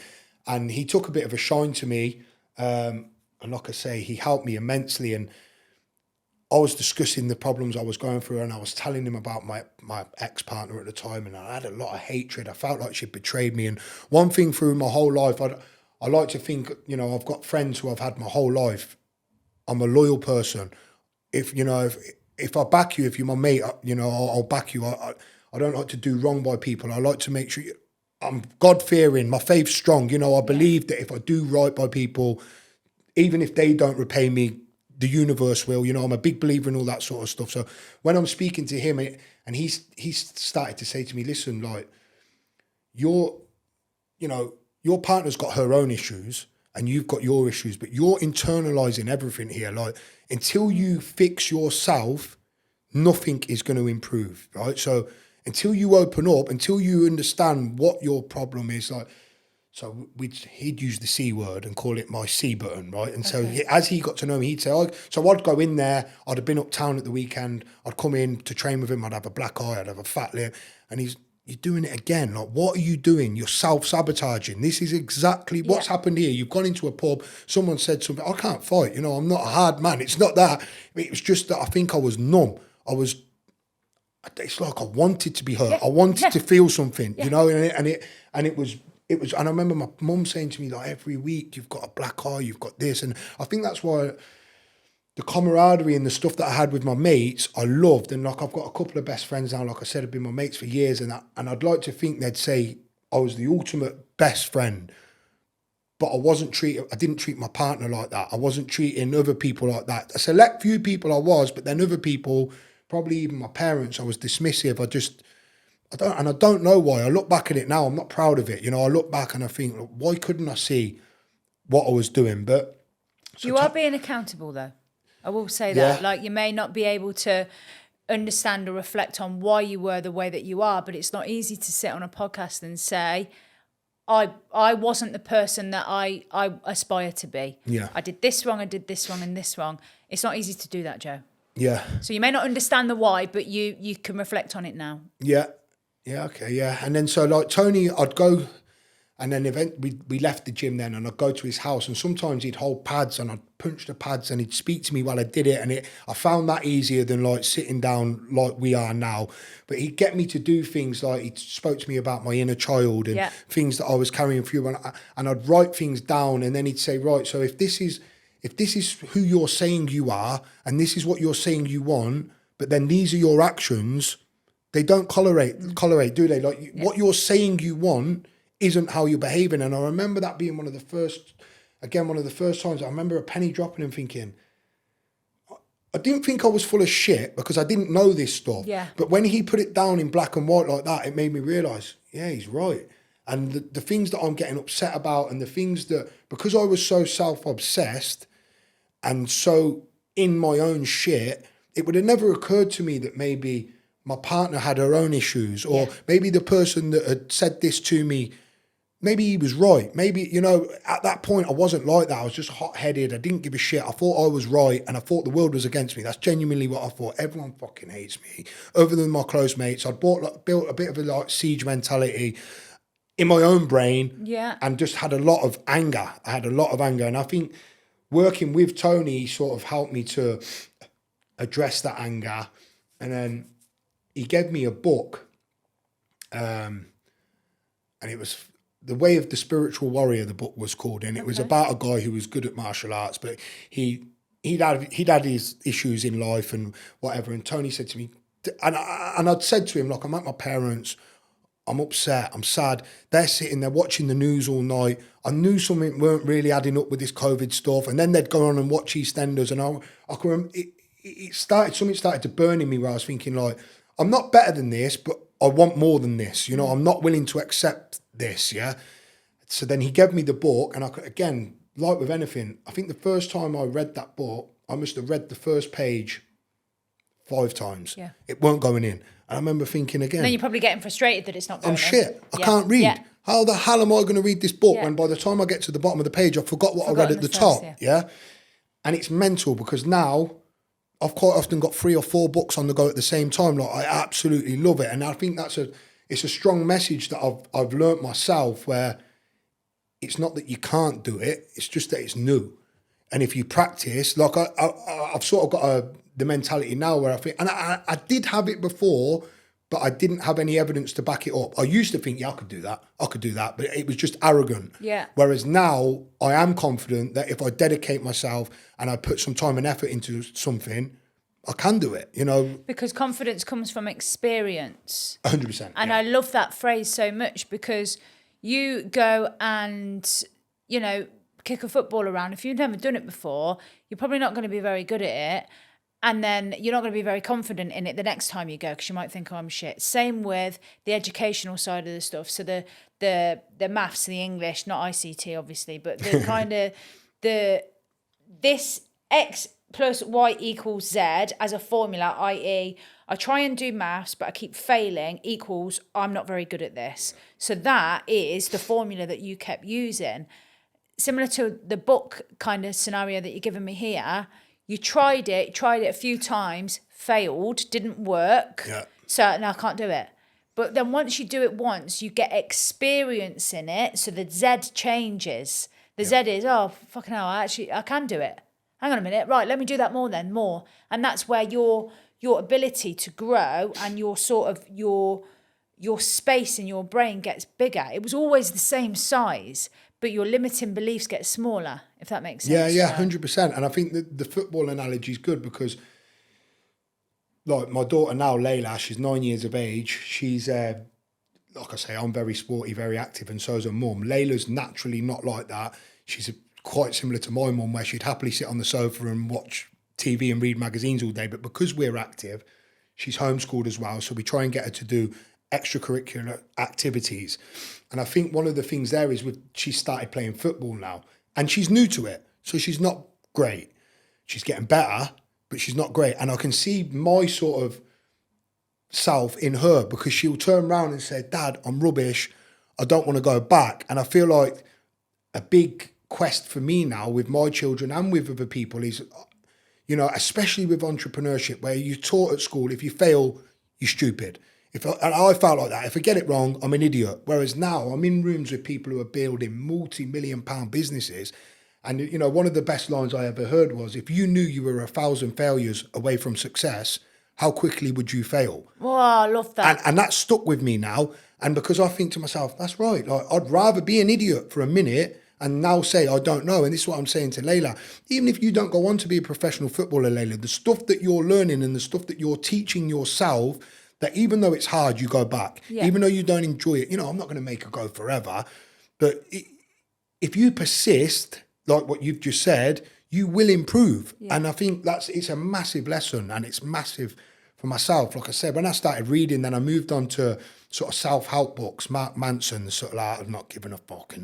A: And he took a bit of a shine to me. And like I say, he helped me immensely. And I was discussing the problems I was going through and I was telling him about my ex-partner at the time, and I had a lot of hatred. I felt like she'd betrayed me. And one thing through my whole life, I like to think, I've got friends who I've had my whole life. I'm a loyal person. If I back you, if you're my mate, I'll back you. I don't like to do wrong by people. I like to make sure I'm God-fearing. My faith's strong. I believe that if I do right by people, even if they don't repay me, the universe will. I'm a big believer in all that sort of stuff. So when I'm speaking to him, and he's started to say to me, listen, like, you're your partner's got her own issues and you've got your issues, but you're internalizing everything here. Like, until you fix yourself, nothing is going to improve, right? So until you open up, until you understand what your problem is, like, so he'd use the C word and call it my C button, right? And so as he got to know me, he'd say, so I'd go in there, I'd have been uptown at the weekend, I'd come in to train with him, I'd have a black eye, I'd have a fat lip, and you're doing it again. Like, what are you doing? You're self-sabotaging. This is exactly what's happened here. You've gone into a pub, someone said something, I can't fight, I'm not a hard man. It's not that. It was just that I think I was numb. It's like I wanted to be hurt. I wanted to feel something, and it was, and I remember my mum saying to me, like, every week you've got a black eye, you've got this. And I think that's why the camaraderie and the stuff that I had with my mates, I loved. And like, I've got a couple of best friends now, like I said, have been my mates for years. And I'd like to think they'd say I was the ultimate best friend, but I didn't treat my partner like that. I wasn't treating other people like that. A select few people I was, but then other people, probably even my parents, I was dismissive. I don't know why. I look back at it now, I'm not proud of it. I look back and I think, why couldn't I see what I was doing? But
B: you are being accountable, though. I will say that. Like, you may not be able to understand or reflect on why you were the way that you are, but it's not easy to sit on a podcast and say, I wasn't the person that I aspire to be.
A: Yeah.
B: I did this wrong, and this wrong. It's not easy to do that, Joe.
A: Yeah.
B: So you may not understand the why, but you can reflect on it now.
A: Yeah. Yeah, okay, yeah. And then so like Tony, I'd go, and then we left the gym then, and I'd go to his house, and sometimes he'd hold pads and I'd punch the pads and he'd speak to me while I did it, and I found that easier than like sitting down like we are now. But he'd get me to do things like he spoke to me about my inner child and things that I was carrying through, and I'd write things down, and then he'd say, right, so if this is who you're saying you are, and this is what you're saying you want, but then these are your actions, they don't correlate, do they? Like, what you're saying you want isn't how you're behaving. And I remember that being one of the first times I remember a penny dropping and thinking, I didn't think I was full of shit because I didn't know this stuff.
B: Yeah.
A: But when he put it down in black and white like that, it made me realise, yeah, he's right. And the things that I'm getting upset about, and the things that, because I was so self-obsessed and so in my own shit, it would have never occurred to me that maybe my partner had her own issues, or maybe the person that had said this to me, maybe he was right. Maybe, at that point I wasn't like that. I was just hot-headed. I didn't give a shit. I thought I was right, and I thought the world was against me. That's genuinely what I thought. Everyone fucking hates me, other than my close mates. I'd built a bit of a like siege mentality in my own brain, and just had a lot of anger. I had a lot of anger, and I think working with Tony sort of helped me to address that anger. And then he gave me a book, and it was The Way of the Spiritual Warrior, the book was called, and it was about a guy who was good at martial arts, but he'd had his issues in life and whatever. And Tony said to me, and I'd said to him, like, I'm at my parents', I'm upset, I'm sad. They're sitting there watching the news all night. I knew something weren't really adding up with this COVID stuff, and then they'd go on and watch EastEnders, and something started to burn in me where I was thinking, like, I'm not better than this, but I want more than this. I'm not willing to accept this, yeah? So then he gave me the book, and again, like with anything, I think the first time I read that book, I must have read the first page 5 times. Yeah. It weren't going in. And I remember thinking again.
B: And then you're probably getting frustrated that it's not going in.
A: I'm shit. I can't read. Yeah. How the hell am I going to read this book when by the time I get to the bottom of the page, I forgot what I read at the top, yeah? And it's mental because now I've quite often got 3 or 4 books on the go at the same time. Like, I absolutely love it. And I think it's a strong message that I've learnt myself, where it's not that you can't do it, it's just that it's new. And if you practice, like I've sort of got the mentality now where I think, and I did have it before, but I didn't have any evidence to back it up. I used to think, I could do that, but it was just arrogant.
B: Yeah.
A: Whereas now I am confident that if I dedicate myself and I put some time and effort into something, I can do it, Because
B: confidence comes from experience.
A: 100%.
B: And I love that phrase so much, because you go and, kick a football around. If you've never done it before, you're probably not going to be very good at it. And then you're not going to be very confident in it the next time you go because you might think, oh, I'm shit. Same with the educational side of the stuff. So the maths, the English, not ICT obviously, but the kind of this X plus Y equals Z as a formula, i.e. I try and do maths, but I keep failing, equals I'm not very good at this. So that is the formula that you kept using. Similar to the book kind of scenario that you're giving me here, you tried it a few times, failed, didn't work.
A: Yeah.
B: So no, I can't do it. But then once you do it once, you get experience in it. So the Z changes. The Z is, oh, fucking hell, I can do it. Hang on a minute. Right, let me do that more. And that's where your ability to grow and your sort of your space in your brain gets bigger. It was always the same size, but your limiting beliefs get smaller, if that makes sense.
A: Yeah, 100%. And I think the football analogy is good because, like, my daughter now, Layla, she's 9 years of age. She's, like I say, I'm very sporty, very active, and so is her mum. Layla's naturally not like that. She's quite similar to my mum, where she'd happily sit on the sofa and watch TV and read magazines all day. But because we're active, she's homeschooled as well. So we try and get her to do extracurricular activities. And I think one of the things there is she started playing football now and she's new to it. So she's not great. She's getting better, but she's not great. And I can see my sort of self in her because she'll turn around and say, Dad, I'm rubbish. I don't want to go back. And I feel like a big quest for me now with my children and with other people is, you know, especially with entrepreneurship, where you're taught at school, if you fail, you're stupid. And I felt like that. If I get it wrong, I'm an idiot. Whereas now I'm in rooms with people who are building multi-million-pound businesses. And, you know, one of the best lines I ever heard was, if you knew you were 1,000 failures away from success, how quickly would you fail?
B: Oh, I love that.
A: And that stuck with me now. And because I think to myself, that's right. Like, I'd rather be an idiot for a minute and now say, I don't know. And this is what I'm saying to Layla. Even if you don't go on to be a professional footballer, Layla, the stuff that you're learning and the stuff that you're teaching yourself, that even though it's hard, you go back. Yeah. Even though you don't enjoy it, you know, I'm not going to make her go forever. But if you persist, like what you've just said, you will improve. Yeah. And I think it's a massive lesson, and it's massive for myself. Like I said, when I started reading, then I moved on to sort of self-help books, Mark Manson, sort of like, I've not given a fuck.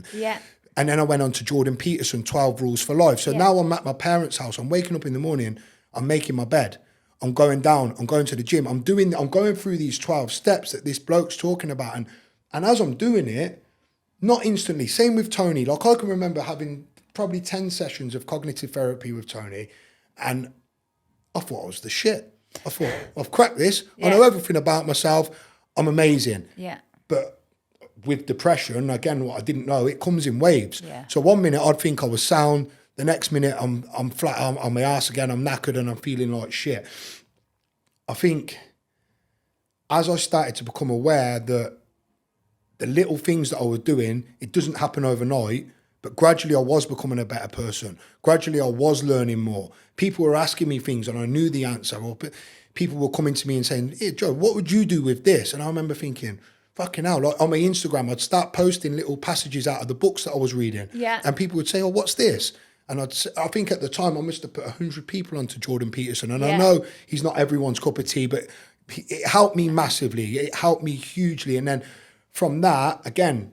A: And then I went on to Jordan Peterson, 12 Rules for Life. So now I'm at my parents' house. I'm waking up in the morning, I'm making my bed. I'm going down, I'm going to the gym. I'm going through these 12 steps that this bloke's talking about. And as I'm doing it, not instantly, same with Tony. Like, I can remember having probably 10 sessions of cognitive therapy with Tony, and I thought I was the shit. I thought, I've cracked this. I know everything about myself. I'm amazing. Yeah. But with depression, again, what I didn't know, it comes in waves. Yeah. So one minute I'd think I was sound. The next minute I'm flat on my ass again. I'm knackered and I'm feeling like shit. I think as I started to become aware that the little things that I was doing, it doesn't happen overnight, but gradually I was becoming a better person. Gradually I was learning more. People were asking me things and I knew the answer. Or people were coming to me and saying, hey, Joe, what would you do with this? And I remember thinking, fucking hell, like on my Instagram, I'd start posting little passages out of the books that I was reading. Yeah. And people would say, oh, what's this? And I think at the time I must have put 100 people onto Jordan Peterson. And I know he's not everyone's cup of tea, but it helped me massively. It helped me hugely. And then from that, again,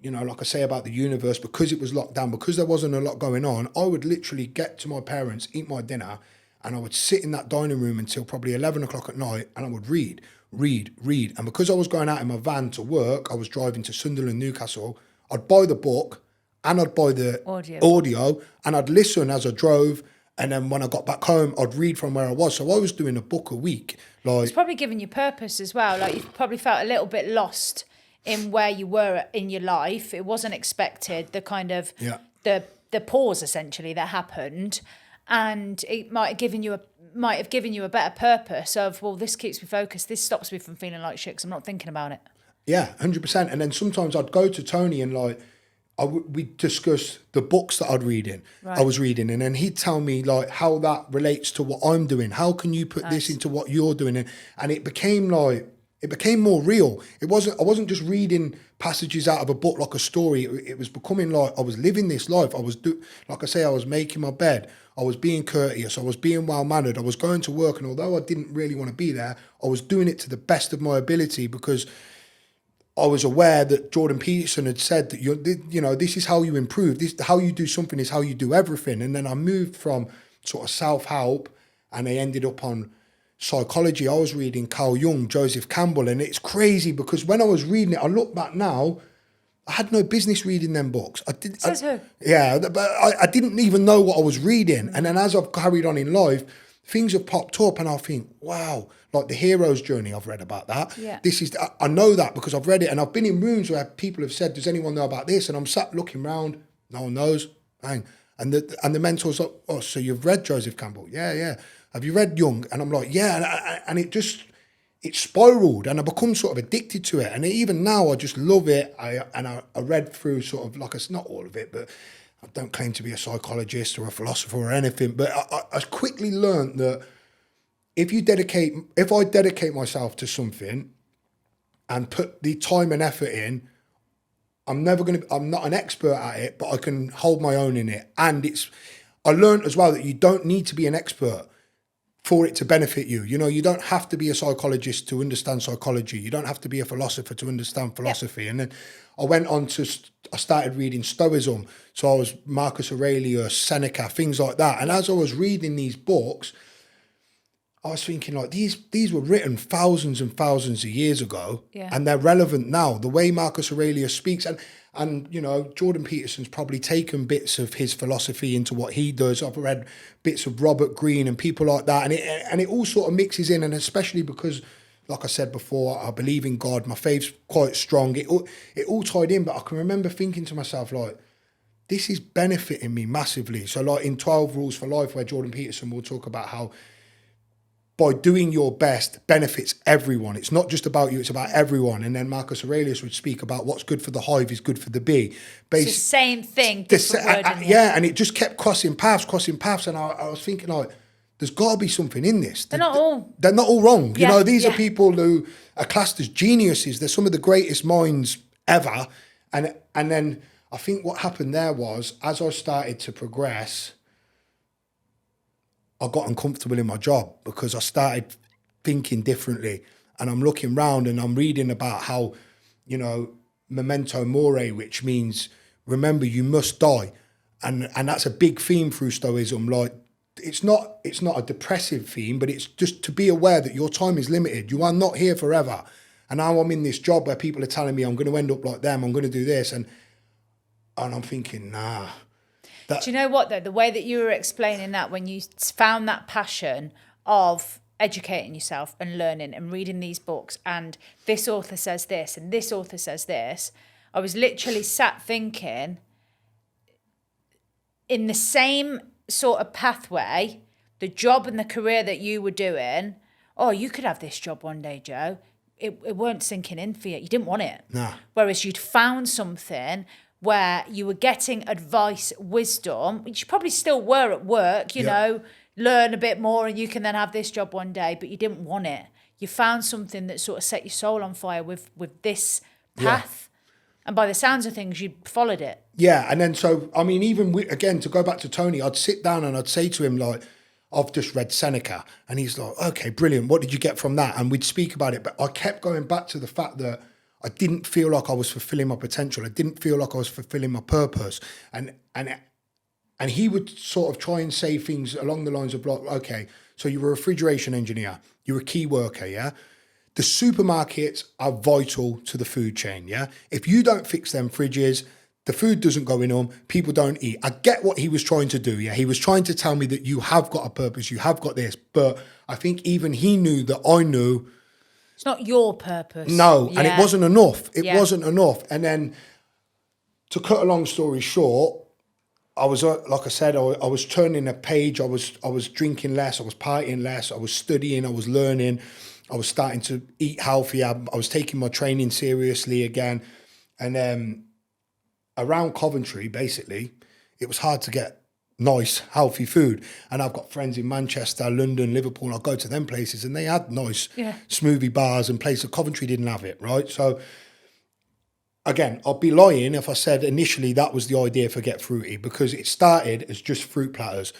A: you know, like I say about the universe, because it was locked down, because there wasn't a lot going on, I would literally get to my parents, eat my dinner, and I would sit in that dining room until probably 11 o'clock at night, and I would read. And because I was going out in my van to work, I was driving to Sunderland, Newcastle, I'd buy the book, and I'd buy the audio, and I'd listen as I drove. And then when I got back home, I'd read from where I was. So I was doing a book a week. Like, it's
B: probably giving you purpose as well. Like, you probably felt a little bit lost in where you were in your life. It wasn't expected, the kind of the pause essentially that happened. And it might have given you a better purpose of, well, this keeps me focused. This stops me from feeling like shit because I'm not thinking about it.
A: Yeah, 100%. And then sometimes I'd go to Tony and like, we'd discuss the books that I was reading, and then he'd tell me like how that relates to what I'm doing. How can you put this into what you're doing? And it became like, it became more real. I wasn't just reading passages out of a book like a story. It was becoming like I was living this life. Like I say, I was making my bed. I was being courteous. I was being well-mannered. I was going to work. And although I didn't really want to be there, I was doing it to the best of my ability because I was aware that Jordan Peterson had said that, this is how you improve. How you do something is how you do everything. And then I moved from sort of self-help and I ended up on psychology. I was reading Carl Jung, Joseph Campbell, and it's crazy because when I was reading it, I look back now, I had no business reading them books.
B: Says who?
A: Yeah, but I didn't even know what I was reading. And then as I've carried on in life, things have popped up and I think, wow, like the hero's journey, I've read about that.
B: Yeah.
A: I know that because I've read it and I've been in rooms where people have said, does anyone know about this? And I'm sat looking around, no one knows. Bang. And the mentor's like, oh, so you've read Joseph Campbell? Yeah. Have you read Jung? And I'm like, yeah. And it spiraled and I become sort of addicted to it. And even now I just love it. I read through sort of like, it's not all of it, but I don't claim to be a psychologist or a philosopher or anything. But I quickly learned that if I dedicate myself to something and put the time and effort in, I'm not an expert at it, but I can hold my own in it. And I learned as well that you don't need to be an expert for it to benefit you. You don't have to be a psychologist to understand psychology. You don't have to be a philosopher to understand philosophy. Yep. And then I started reading Stoicism. So I was Marcus Aurelius, Seneca, things like that. And as I was reading these books, I was thinking like these were written thousands and thousands of years ago, and they're relevant now. The way Marcus Aurelius speaks, and Jordan Peterson's probably taken bits of his philosophy into what he does. I've read bits of Robert Greene and people like that, and it all sort of mixes in, and especially because, like I said before, I believe in God. My faith's quite strong. It all tied in, but I can remember thinking to myself like, this is benefiting me massively. So like in 12 Rules for Life, where Jordan Peterson will talk about how by doing your best benefits everyone. It's not just about you, it's about everyone. And then Marcus Aurelius would speak about what's good for the hive is good for the bee.
B: It's the same thing, different word.
A: And it just kept crossing paths. And I was thinking like, there's got to be something in this.
B: They're not all
A: wrong. These are people who are classed as geniuses. They're some of the greatest minds ever. And then I think what happened there was, as I started to progress, I got uncomfortable in my job because I started thinking differently. And I'm looking around and I'm reading about how, memento mori, which means remember you must die. And that's a big theme through Stoicism. Like it's not a depressive theme, but it's just to be aware that your time is limited. You are not here forever. And now I'm in this job where people are telling me I'm going to end up like them, I'm going to do this. And I'm thinking, nah.
B: Do you know what, though? The way that you were explaining that, when you found that passion of educating yourself and learning and reading these books, and this author says this and this author says this, I was literally sat thinking, in the same sort of pathway, the job and the career that you were doing, you could have this job one day, Joe. It weren't sinking in for you. You didn't want it.
A: Nah.
B: Whereas you'd found something where you were getting advice, wisdom, which you probably still were at work, learn a bit more and you can then have this job one day, but you didn't want it. You found something that sort of set your soul on fire with this path. Yeah. And by the sounds of things, you followed it.
A: Yeah, and then even again, to go back to Tony, I'd sit down and I'd say to him like, I've just read Seneca. And he's like, okay, brilliant. What did you get from that? And we'd speak about it. But I kept going back to the fact that I didn't feel like I was fulfilling my potential. I didn't feel like I was fulfilling my purpose. And he would sort of try and say things along the lines of like, okay, so you're a refrigeration engineer, you're a key worker, yeah? The supermarkets are vital to the food chain, yeah? If you don't fix them fridges, the food doesn't go in them, people don't eat. I get what he was trying to do, yeah? He was trying to tell me that you have got a purpose, you have got this. But I think even he knew that I knew
B: it's not your purpose.
A: No, and it wasn't enough. It wasn't enough. And then, to cut a long story short, I was like I said, I was turning a page. I was drinking less. I was partying less. I was studying. I was learning. I was starting to eat healthy. I was taking my training seriously again. And around Coventry, basically, it was hard to get nice, healthy food. And I've got friends in Manchester, London, Liverpool. I go to them places and they had nice smoothie bars and places. Coventry didn't have it, right? So again, I'd be lying if I said initially that was the idea for Get Fruity, because it started as just fruit platters.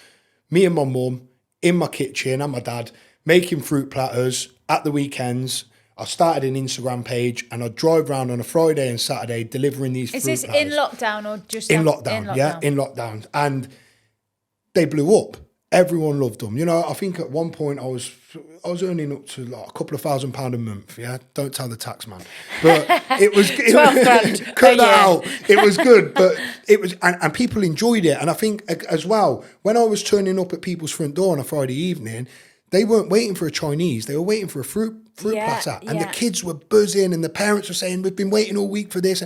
A: Me and my mum in my kitchen and my dad making fruit platters at the weekends. I started an Instagram page and I'd drive around on a Friday and Saturday delivering these fruit platters.
B: Is this in lockdown or just
A: in lockdown? Yeah, in lockdown. And they blew up. Everyone loved them. You know, I think at one point I was earning up to like a couple of £1,000 a month. Yeah, don't tell the tax man. But it was
B: 12 grand.
A: cut that out. It was good, but it was, and people enjoyed it. And I think as well, when I was turning up at people's front door on a Friday evening, they weren't waiting for a Chinese. They were waiting for a fruit platter, and the kids were buzzing, and the parents were saying, "We've been waiting all week for this."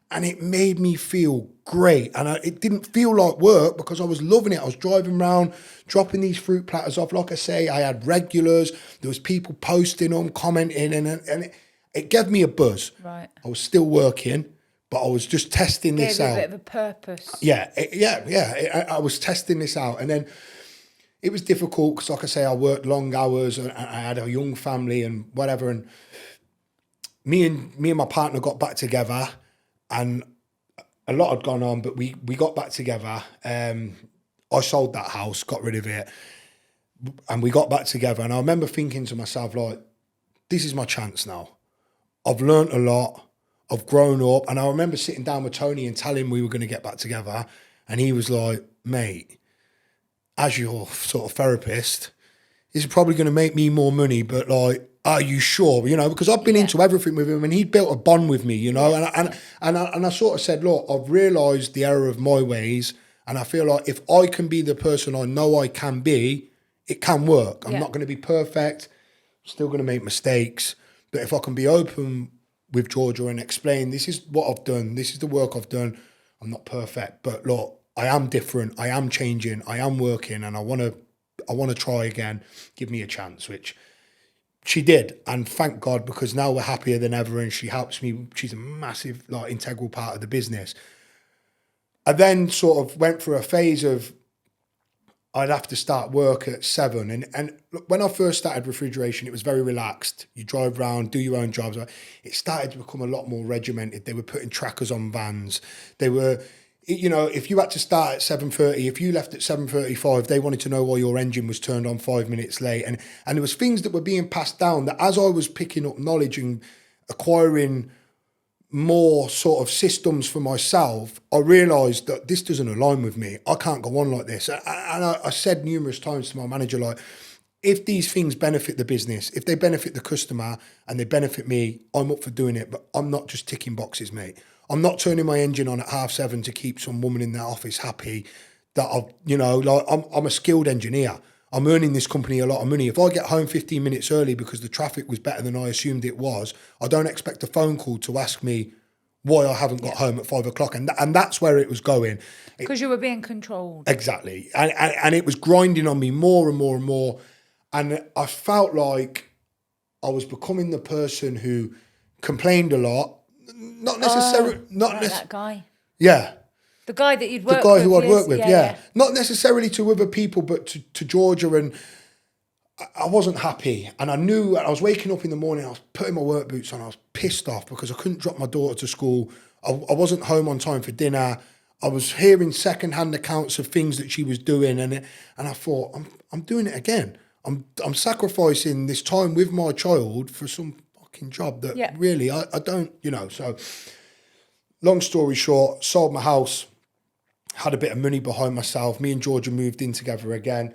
A: And it made me feel great. And it didn't feel like work because I was loving it. I was driving around, dropping these fruit platters off. Like I say, I had regulars. There was people posting them, commenting, and it gave me a buzz.
B: Right.
A: I was still working, but I was just testing this out.
B: Gave it a bit of a purpose.
A: I was testing this out. And then it was difficult because, like I say, I worked long hours and I had a young family and whatever. And me and my partner got back together. And a lot had gone on, but we got back together. I sold that house, got rid of it, and we got back together. And I remember thinking to myself, like, this is my chance now. I've learnt a lot. I've grown up. And I remember sitting down with Tony and telling him we were going to get back together. And he was like, mate, as your sort of therapist, this is probably going to make me more money, but like, are you sure? You know, because I've been into everything with him and he built a bond with me, you know, and I sort of said, look, I've realised the error of my ways and I feel like if I can be the person I know I can be, it can work. I'm not going to be perfect, I'm still going to make mistakes, but if I can be open with Georgia and explain, this is what I've done, this is the work I've done, I'm not perfect, but look, I am different, I am changing, I am working, and I want to try again, give me a chance, which she did, and thank God, because now we're happier than ever and she helps me. She's a massive, like, integral part of the business. I then sort of went through a phase of I'd have to start work at 7. And look, when I first started refrigeration, it was very relaxed. You drive around, do your own jobs. It started to become a lot more regimented. They were putting trackers on vans. They were, you know, if you had to start at 7:30, if you left at 7:35, they wanted to know why your engine was turned on 5 minutes late. And there was things that were being passed down that as I was picking up knowledge and acquiring more sort of systems for myself, I realised that this doesn't align with me. I can't go on like this. And I said numerous times to my manager, like, if these things benefit the business, if they benefit the customer and they benefit me, I'm up for doing it. But I'm not just ticking boxes, mate. I'm not turning my engine on at 7:30 to keep some woman in their office happy that I've, you know, like I'm a skilled engineer. I'm earning this company a lot of money. If I get home 15 minutes early because the traffic was better than I assumed it was, I don't expect a phone call to ask me why I haven't got home at 5 o'clock. And that's where it was going.
B: Because you were being controlled.
A: Exactly. And it was grinding on me more and more and more. And I felt like I was becoming the person who complained a lot. Not necessarily.
B: That guy.
A: Yeah.
B: The guy that you'd worked with.
A: The guy who I'd worked with, yeah. Not necessarily to other people, but to Georgia. And I wasn't happy. And I knew I was waking up in the morning, I was putting my work boots on, I was pissed off because I couldn't drop my daughter to school. I wasn't home on time for dinner. I was hearing secondhand accounts of things that she was doing. And I thought, I'm doing it again. I'm sacrificing this time with my child for some job that really I don't, you know. So long story short, sold my house, had a bit of money behind myself. Me and Georgia moved in together again,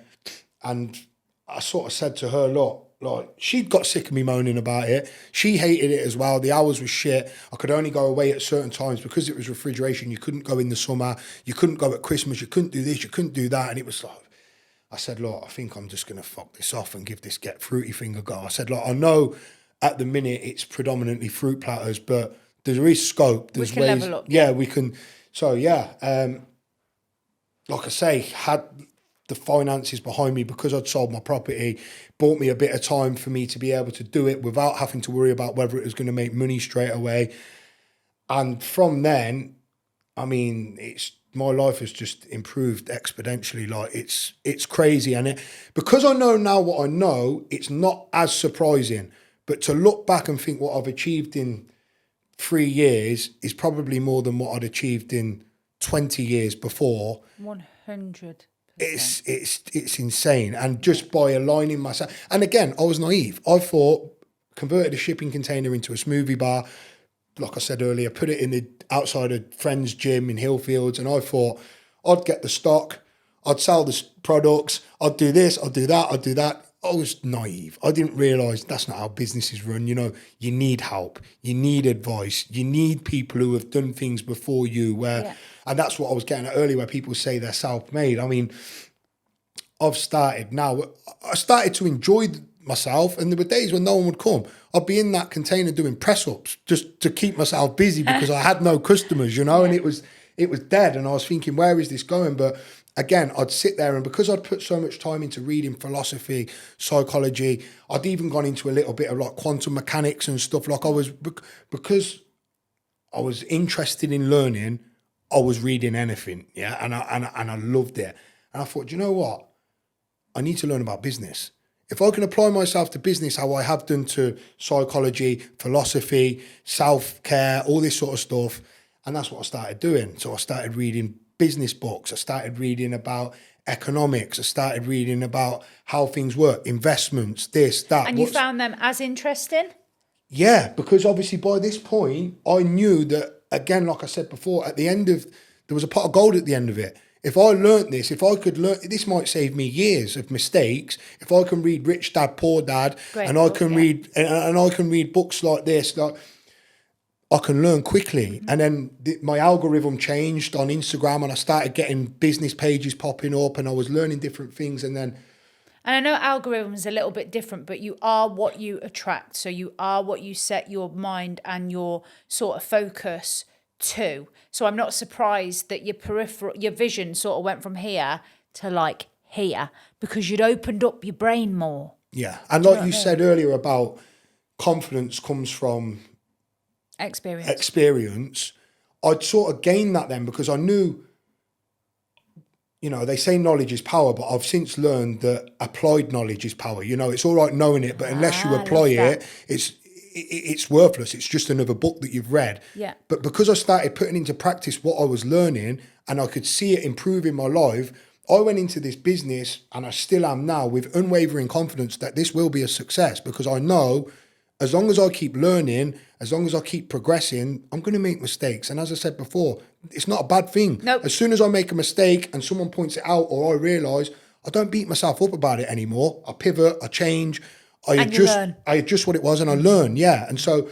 A: and I sort of said to her, look, like, she'd got sick of me moaning about it. She hated it as well. The hours were shit. I could only go away at certain times because it was refrigeration. You couldn't go in the summer, you couldn't go at Christmas, you couldn't do this, you couldn't do that. And it was like, I said, look, I think I'm just gonna fuck this off and give this Get Fruity thing a go. I said, look, I know at the minute it's predominantly fruit platters, but there is scope. There's
B: we can
A: ways.
B: Level up.
A: Yeah, we can. So like I say, had the finances behind me because I'd sold my property, bought me a bit of time for me to be able to do it without having to worry about whether it was going to make money straight away. And from then, I mean, it's my life has just improved exponentially. Like it's crazy. And because I know now what I know, it's not as surprising. But to look back and think what I've achieved in 3 years is probably more than what I'd achieved in 20 years before.
B: 100%.
A: It's insane. And just by aligning myself, and again, I was naive. I thought, converted a shipping container into a smoothie bar, like I said earlier, put it in the outside a friend's gym in Hillfields, and I thought I'd get the stock, I'd sell the products, I'd do this, I'd do that, I'd do that. I was naive. I didn't realise that's not how businesses run. You know, you need help, you need advice, you need people who have done things before you. And that's what I was getting at earlier, where people say they're self-made. I mean, I started to enjoy myself, and there were days when no one would come. I'd be in that container doing press-ups just to keep myself busy because I had no customers, you know, and it was dead. And I was thinking, where is this going? But again, I'd sit there, and because I'd put so much time into reading philosophy, psychology, I'd even gone into a little bit of like quantum mechanics and stuff. Like because I was interested in learning, I was reading anything, yeah, and I loved it. And I thought, do you know what? I need to learn about business. If I can apply myself to business how I have done to psychology, philosophy, self-care, all this sort of stuff, and that's what I started doing. So I started reading business books. I started reading about economics. I started reading about how things work, investments, this, that.
B: And you found them as interesting?
A: Yeah, because obviously by this point, I knew that, again, like I said before, there was a pot of gold at the end of it. If I learnt this, if I could learn, this might save me years of mistakes. If I can read Rich Dad, Poor Dad, I can read books like this, like I can learn quickly. Mm-hmm. And then my algorithm changed on Instagram, and I started getting business pages popping up, and I was learning different things. And
B: I know algorithm is a little bit different, but you are what you attract. So you are what you set your mind and your sort of focus to. So I'm not surprised that your vision sort of went from here to like here, because you'd opened up your brain more.
A: Yeah. And like you said earlier about confidence comes from experience. I'd sort of gained that then, because I knew, you know, they say knowledge is power, but I've since learned that applied knowledge is power. You know, it's all right knowing it, but unless you apply it, it's worthless. It's just another book that you've read.
B: Yeah.
A: But because I started putting into practice what I was learning, and I could see it improving my life, I went into this business, and I still am now, with unwavering confidence that this will be a success, because I know as long as I keep learning, as long as I keep progressing, I'm going to make mistakes. And as I said before, it's not a bad thing.
B: Nope.
A: As soon as I make a mistake and someone points it out, or I realise, I don't beat myself up about it anymore. I pivot, I change, I adjust what it was, and I learn, yeah. And so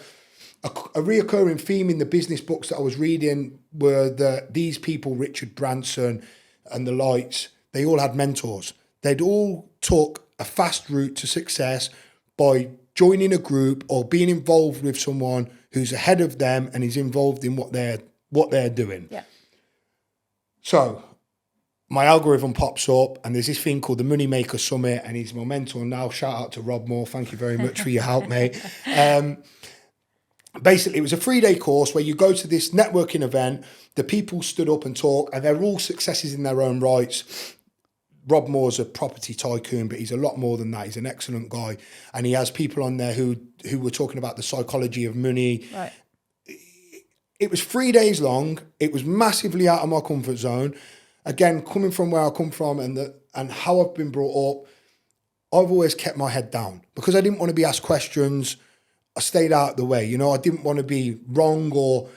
A: a reoccurring theme in the business books that I was reading were that these people, Richard Branson and the lights, they all had mentors. They'd all took a fast route to success by joining a group or being involved with someone who's ahead of them and is involved in what they're doing.
B: Yeah. So
A: my algorithm pops up, and there's this thing called the Moneymaker Summit, and he's my mentor now. Shout out to Rob Moore. Thank you very much for your help, mate. Basically, it was a 3-day course where you go to this networking event. The people stood up and talk, and they're all successes in their own rights. Rob Moore's a property tycoon, but he's a lot more than that. He's an excellent guy. And he has people on there who were talking about the psychology of money. Right. It was 3 days long. It was massively out of my comfort zone. Again, coming from where I come from and how I've been brought up, I've always kept my head down because I didn't want to be asked questions. I stayed out of the way. You know, I didn't want to be wrong, or,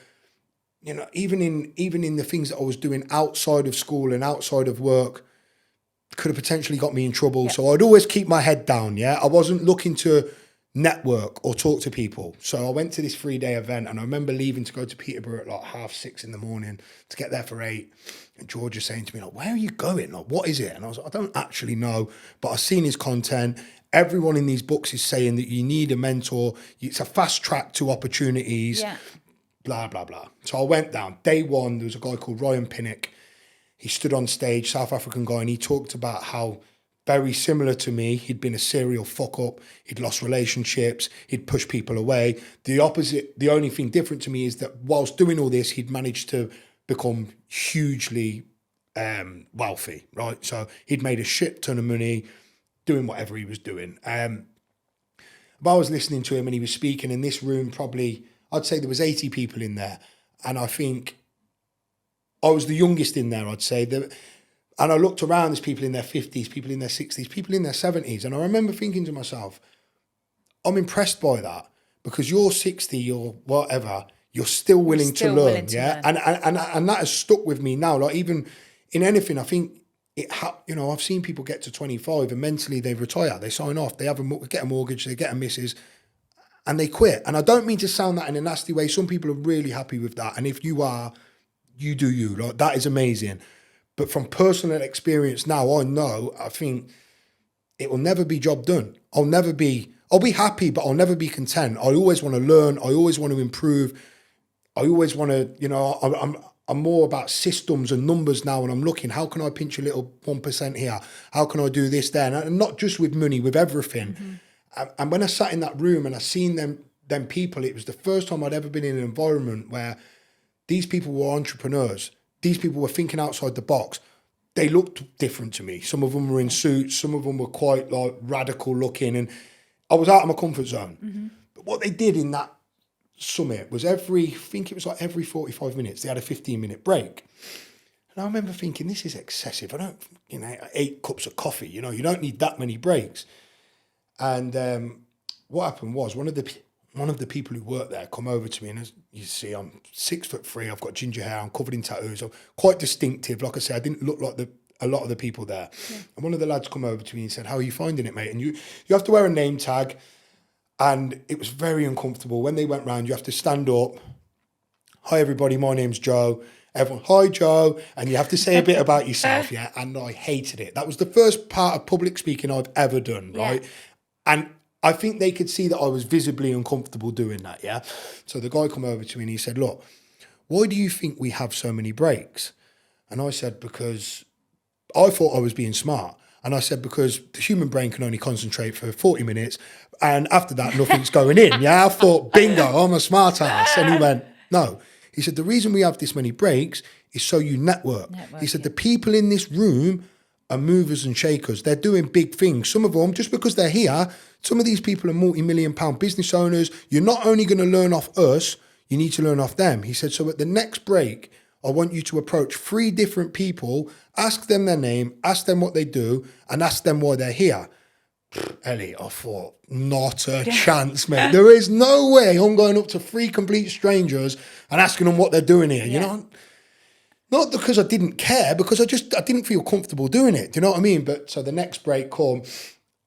A: you know, even in the things that I was doing outside of school and outside of work could have potentially got me in trouble. Yeah. So I'd always keep my head down, yeah? I wasn't looking to network or talk to people. So I went to this 3-day event, and I remember leaving to go to Peterborough at like 6:30 in the morning to get there for 8. And George was saying to me, like, where are you going? Like, what is it? And I was like, I don't actually know, but I've seen his content. Everyone in these books is saying that you need a mentor. It's a fast track to opportunities, yeah. Blah, blah, blah. So I went down. Day 1, there was a guy called Ryan Pinnock. He stood on stage, South African guy, and he talked about how, very similar to me, he'd been a serial fuck up. He'd lost relationships. He'd pushed people away. The opposite, the only thing different to me is that whilst doing all this, he'd managed to become hugely wealthy, right? So he'd made a shit ton of money doing whatever he was doing. But I was listening to him and he was speaking in this room, probably, I'd say there was 80 people in there. And I think I was the youngest in there, I'd say. And I looked around, there's people in their 50s, people in their 60s, people in their 70s. And I remember thinking to myself, I'm impressed by that, because you're 60 or whatever, you're still willing to learn, yeah? And that has stuck with me now. Like, even in anything, I think, I've seen people get to 25 and mentally they retire, they sign off, they get a mortgage, they get a missus, and they quit. And I don't mean to sound that in a nasty way. Some people are really happy with that. And if you are, you do you. Like, that is amazing. But from personal experience now, I think it will never be job done. I'll be happy, but I'll never be content. I always want to learn. I always want to improve. I always want to, I'm more about systems and numbers now, and I'm looking, how can I pinch a little 1% here? How can I do this there? And not just with money, with everything. Mm-hmm. And when I sat in that room and I seen them people, it was the first time I'd ever been in an environment where these people were entrepreneurs. These people were thinking outside the box. They looked different to me. Some of them were in suits. Some of them were quite like radical looking. And I was out of my comfort zone. Mm-hmm. But what they did in that summit was every 45 minutes, they had a 15-minute break. And I remember thinking, this is excessive. I don't, 8 cups of coffee, you don't need that many breaks. And what happened was one of the people who worked there come over to me, and as you see, I'm 6'3", I've got ginger hair, I'm covered in tattoos, I'm quite distinctive. Like I said, I didn't look like a lot of the people there. Yeah. And one of the lads come over to me and said, how are you finding it, mate? And you have to wear a name tag. And it was very uncomfortable. When they went round, you have to stand up. Hi, everybody, my name's Joe. Everyone, hi, Joe. And you have to say a bit about yourself, yeah? And I hated it. That was the first part of public speaking I've ever done, right? Yeah. And I think they could see that I was visibly uncomfortable doing that, yeah? So the guy come over to me and he said, look, why do you think we have so many breaks? And I said, because I thought I was being smart. And I said, because the human brain can only concentrate for 40 minutes. And after that, nothing's going in. Yeah, I thought, bingo, I'm a smart ass. And he went, no. He said, the reason we have this many breaks is so you network. He said, the people in this room are movers and shakers. They're doing big things. Some of them, just because they're here, some of these people are multi-million-pound business owners. You're not only going to learn off us, you need to learn off them. He said, so at the next break, I want you to approach 3 different people, ask them their name, ask them what they do, and ask them why they're here. Ellie, I thought, not a chance, mate. There is no way I'm going up to 3 complete strangers and asking them what they're doing here, Not because I didn't care, because I didn't feel comfortable doing it. Do you know what I mean? But so the next break come,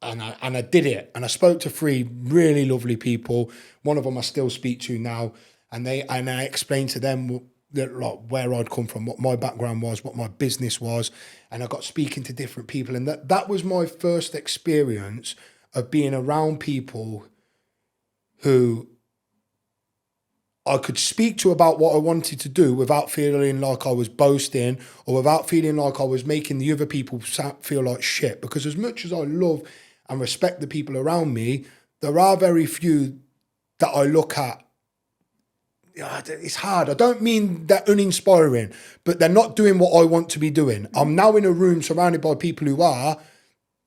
A: and I did it. And I spoke to 3 really lovely people. One of them I still speak to now. And I explained to them where I'd come from, what my background was, what my business was, and I got speaking to different people, and that was my first experience of being around people who I could speak to about what I wanted to do without feeling like I was boasting or without feeling like I was making the other people feel like shit. Because as much as I love and respect the people around me, there are very few that I look at. It's hard. I don't mean they're uninspiring, but they're not doing what I want to be doing. I'm now in a room surrounded by people who are.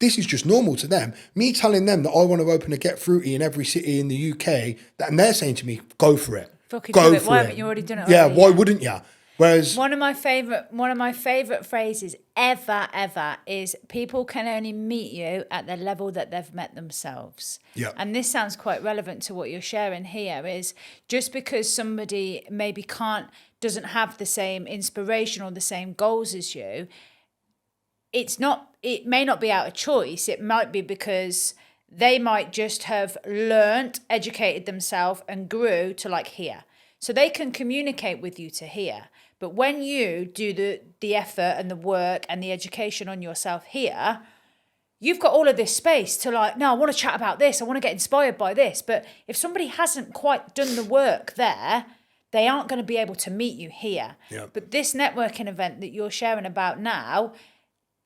A: This is just normal to them. Me telling them that I want to open a Get Fruity in every city in the UK, and they're saying to me, go for it.
B: Fucking do it. Why haven't you already done it?
A: Yeah, why wouldn't you? Whereas
B: one of my favorite phrases ever is people can only meet you at the level that they've met themselves.
A: Yeah.
B: And this sounds quite relevant to what you're sharing here, is just because somebody maybe doesn't have the same inspiration or the same goals as you, it may not be out of choice. It might be because they might just have learnt, educated themselves and grew to like here. So they can communicate with you to here. But when you do the effort and the work and the education on yourself here, you've got all of this space to like, no, I want to chat about this. I want to get inspired by this. But if somebody hasn't quite done the work there, they aren't going to be able to meet you here.
A: Yep.
B: But this networking event that you're sharing about now,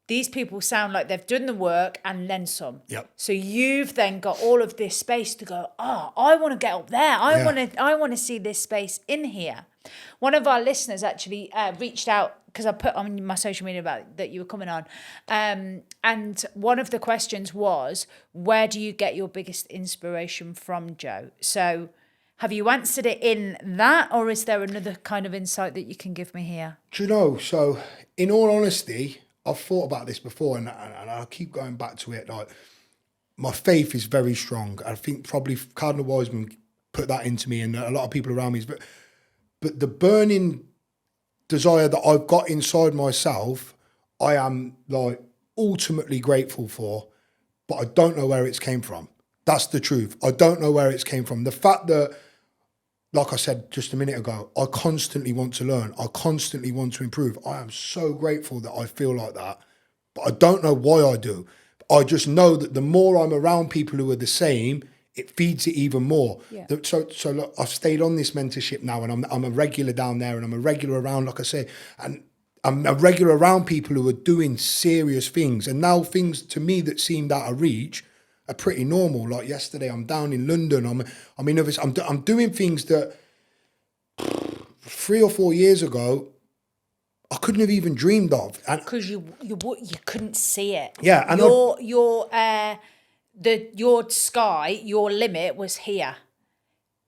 B: these people sound like they've done the work and then some.
A: Yep.
B: So you've then got all of this space to go, I want to get up there. I want to see this space in here. One of our listeners actually reached out because I put on my social media about that you were coming on. And one of the questions was, where do you get your biggest inspiration from, Joe? So have you answered it in that, or is there another kind of insight that you can give me here?
A: Do you know, so in all honesty, I've thought about this before and I keep going back to it. Like, my faith is very strong. I think probably Cardinal Wiseman put that into me and a lot of people around me. But the burning desire that I've got inside myself, I am like ultimately grateful for, but I don't know where it's came from. That's the truth. I don't know where it's came from. The fact that, like I said just a minute ago, I constantly want to learn. I constantly want to improve. I am so grateful that I feel like that, but I don't know why I do. I just know that the more I'm around people who are the same, it feeds it even more.
B: Yeah.
A: So look, I've stayed on this mentorship now, and I'm a regular down there, and I'm a regular around, like I say, and I'm a regular around people who are doing serious things. And now things to me that seemed out of reach are pretty normal. Like yesterday, I'm down in London. I'm doing things that 3 or 4 years ago I couldn't have even dreamed of.
B: Because you couldn't see it.
A: Yeah, and
B: your sky, your limit was here.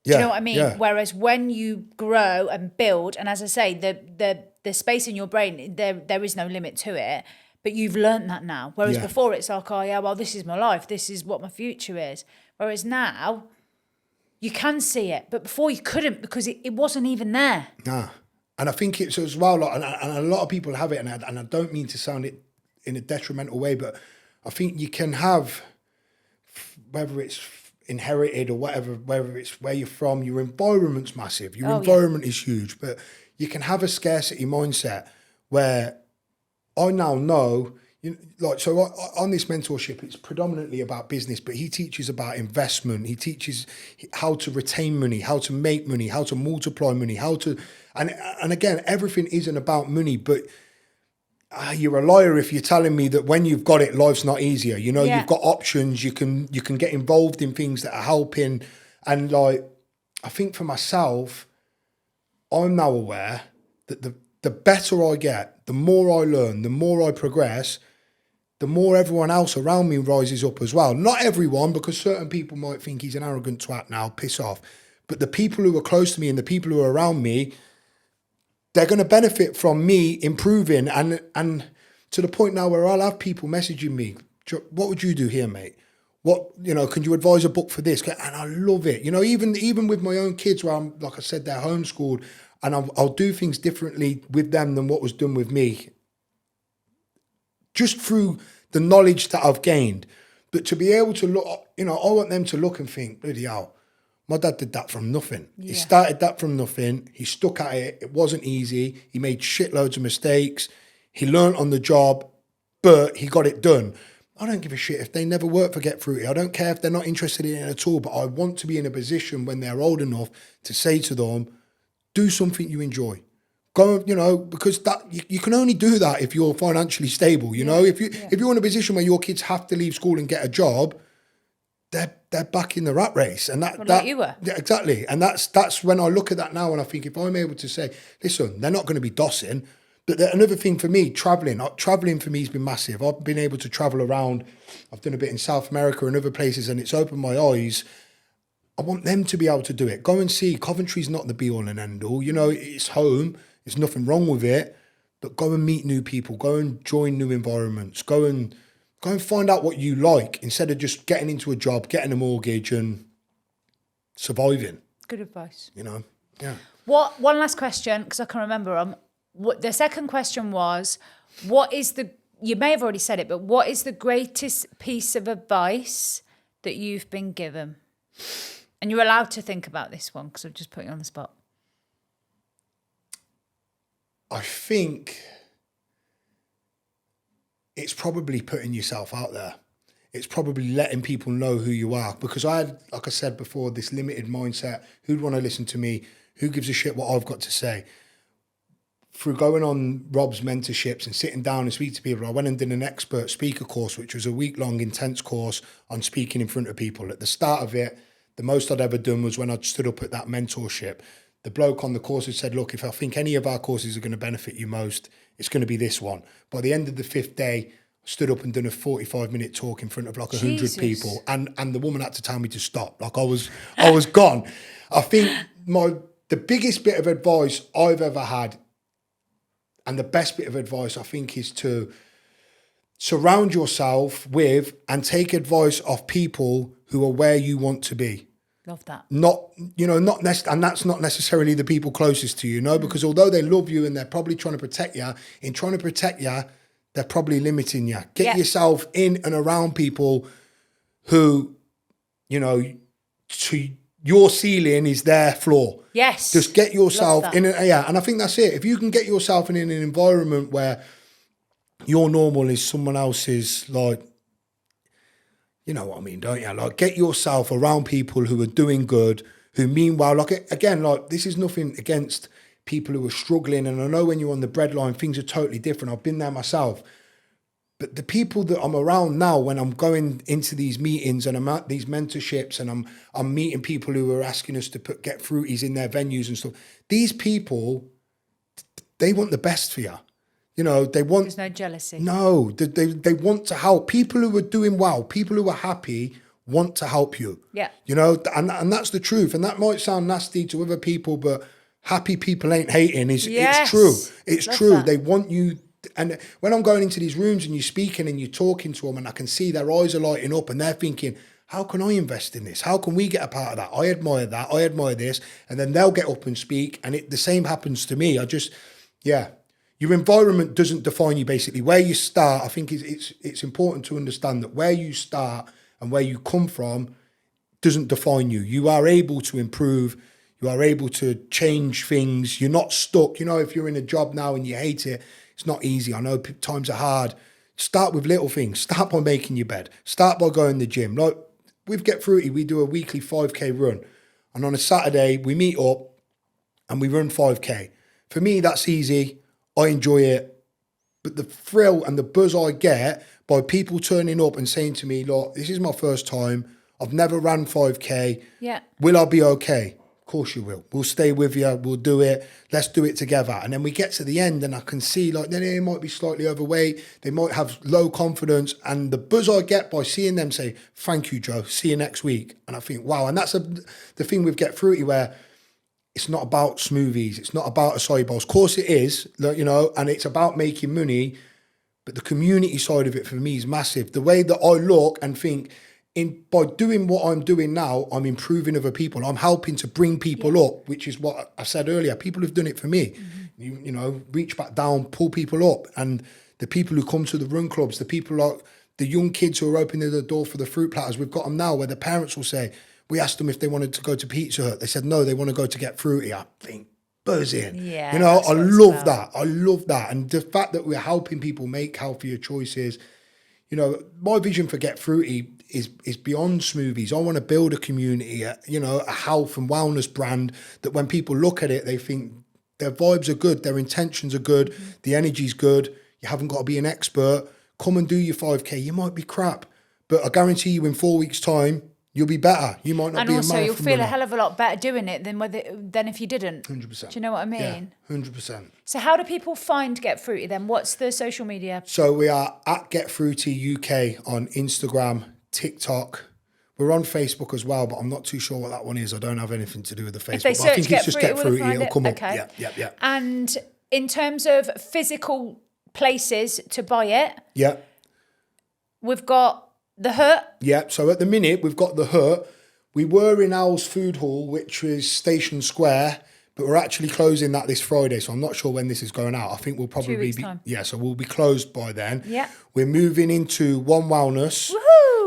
B: Do
A: yeah,
B: you know what I mean?
A: Yeah.
B: Whereas when you grow and build, and as I say, the space in your brain, there is no limit to it. But you've learnt that now. Whereas before it's like, oh yeah, well, this is my life. This is what my future is. Whereas now you can see it. But before you couldn't because it wasn't even there.
A: Nah. And I think it's as well, like, and a lot of people have it, and I don't mean to sound it in a detrimental way, but I think you can have, whether it's inherited or whatever, whether it's where you're from, your environment's massive. Your environment is huge, but you can have a scarcity mindset where I now know, so on this mentorship, it's predominantly about business, but he teaches about investment. He teaches how to retain money, how to make money, how to multiply money, and again, everything isn't about money, but you're a liar if you're telling me that when you've got it, life's not easier. You've got options. You can get involved in things that are helping. And like, I think for myself, I'm now aware that the better I get, the more I learn, the more I progress, the more everyone else around me rises up as well. Not everyone, because certain people might think he's an arrogant twat now, piss off. But the people who are close to me and the people who are around me, they're going to benefit from me improving, and to the point now where I'll have people messaging me, what would you do here, mate? Can you advise a book for this? And I love it. Even with my own kids, where I'm, like I said, they're homeschooled, and I'll do things differently with them than what was done with me, just through the knowledge that I've gained. But to be able to look, I want them to look and think, bloody hell, my dad did that from nothing. Yeah. He started that from nothing. He stuck at it. It wasn't easy. He made shitloads of mistakes. He learned on the job, but he got it done. I don't give a shit if they never work for Get Fruity. I don't care if they're not interested in it at all, but I want to be in a position when they're old enough to say to them, do something you enjoy. Go, because that you can only do that if you're financially stable. If you're in a position where your kids have to leave school and get a job, they're back in the rat race, and
B: like you were.
A: Yeah, exactly. And that's when I look at that now, and I think if I'm able to say, listen, they're not going to be dossing. But another thing for me, traveling for me has been massive. I've been able to travel around. I've done a bit in South America and other places, and it's opened my eyes. I want them to be able to do it. Go and see. Coventry's not the be all and end all. It's home. There's nothing wrong with it. But go and meet new people. Go and join new environments. Go and find out what you like instead of just getting into a job, getting a mortgage and surviving.
B: Good advice.
A: Yeah.
B: One last question, because I can remember them. The second question was, you may have already said it, but what is the greatest piece of advice that you've been given? And you're allowed to think about this one because I've just put you on the spot.
A: I think it's probably putting yourself out there. It's probably letting people know who you are, because I had, like I said before, this limited mindset. Who'd want to listen to me? Who gives a shit what I've got to say? Through going on Rob's mentorships and sitting down and speaking to people, I went and did an expert speaker course, which was a week-long intense course on speaking in front of people. At the start of it, the most I'd ever done was when I'd stood up at that mentorship. the bloke on the course had said, look, if I think any of our courses are going to benefit you most, it's going to be this one. By the end of the 5th day, I stood up and done a 45-minute talk in front of like 100
B: Jesus.
A: people. And the woman had to tell me to stop. Like I was gone. I think the biggest bit of advice I've ever had, and the best bit of advice I think, is to surround yourself with and take advice off people who are where you want to be.
B: Love that.
A: And that's not necessarily the people closest to you, because although they love you and they're probably trying to protect you, they're probably limiting you. Get yourself in and around people who, to your ceiling is their floor.
B: Yes.
A: Just get yourself in and I think that's it. If you can get yourself in an environment where your normal is someone else's, like, you know what I mean, don't you? Like, get yourself around people who are doing good, who meanwhile, like, again, like, this is nothing against people who are struggling. And I know when you're on the breadline, things are totally different. I've been there myself. But the people that I'm around now, when I'm going into these meetings and I'm at these mentorships and I'm meeting people who are asking us to get fruities in their venues and stuff, these people, they want the best for you. They want...
B: There's no jealousy.
A: No, they want to help. People who are doing well, people who are happy want to help you.
B: Yeah.
A: And that's the truth. And that might sound nasty to other people, but happy people ain't hating. It's true. It's
B: Love
A: true.
B: that.
A: They want you. And when I'm going into these rooms and you're speaking and you're talking to them and I can see their eyes are lighting up and they're thinking, how can I invest in this? How can we get a part of that? I admire that. I admire this. And then they'll get up and speak. And the same happens to me. Your environment doesn't define you, basically. Where you start, I think it's important to understand that where you start and where you come from doesn't define you. You are able to improve. You are able to change things. You're not stuck. If you're in a job now and you hate it, it's not easy. I know times are hard. Start with little things. Start by making your bed. Start by going to the gym. Like with Get Fruity, we do a weekly 5K run. And on a Saturday, we meet up and we run 5K. For me, that's easy. I enjoy it, but the thrill and the buzz I get by people turning up and saying to me, look, this is my first time. I've never ran 5K.
B: Yeah.
A: Will I be okay? Of course you will. We'll stay with you. We'll do it. Let's do it together. And then we get to the end and I can see, like, they might be slightly overweight. They might have low confidence. And the buzz I get by seeing them say, thank you, Joe. See you next week. And I think, wow. And that's the thing with Get Fruity, where it's not about smoothies. It's not about acai bowls. Of course it is, and it's about making money. But the community side of it for me is massive. The way that I look and think, by doing what I'm doing now, I'm improving other people. I'm helping to bring people up, which is what I said earlier. People have done it for me. Mm-hmm. Reach back down, pull people up. And the people who come to the run clubs, the people like the young kids who are opening the door for the fruit platters, we've got them now where the parents will say, we asked them if they wanted to go to Pizza Hut. They said, no, they want to go to Get Fruity. I think buzzing.
B: Yeah.
A: I love that. I love that. And the fact that we're helping people make healthier choices. My vision for Get Fruity is beyond smoothies. I want to build a community, a health and wellness brand that when people look at it, they think their vibes are good, their intentions are good, the energy's good. You haven't got to be an expert. Come and do your 5K. You might be crap, but I guarantee you in 4 weeks' time, you'll be better. You might not
B: and
A: be a
B: also
A: marathon
B: you'll feel
A: runner.
B: a hell of a lot better doing it than if you didn't.
A: 100%.
B: Do you know what I mean?
A: Yeah, 100%.
B: So how do people find Get Fruity then? What's the social media?
A: So we are at Get Fruity UK on Instagram, TikTok. We're on Facebook as well, but I'm not too sure what that one is. I don't have anything to do with the Facebook.
B: If they
A: But I
B: search
A: think it's just Get
B: will
A: Fruity.
B: find
A: It'll
B: it?
A: come
B: Okay.
A: up. Yeah.
B: And in terms of physical places to buy it,
A: Yeah.
B: we've got the Hut.
A: Yeah. So at the minute, we've got the Hut. We were in Owl's Food Hall, which is Station Square, but we're actually closing that this Friday. So I'm not sure when this is going out. I think we'll probably
B: 2 weeks'
A: be,
B: time.
A: so we'll be closed by then.
B: Yeah.
A: We're moving into One Wellness.
B: Woohoo!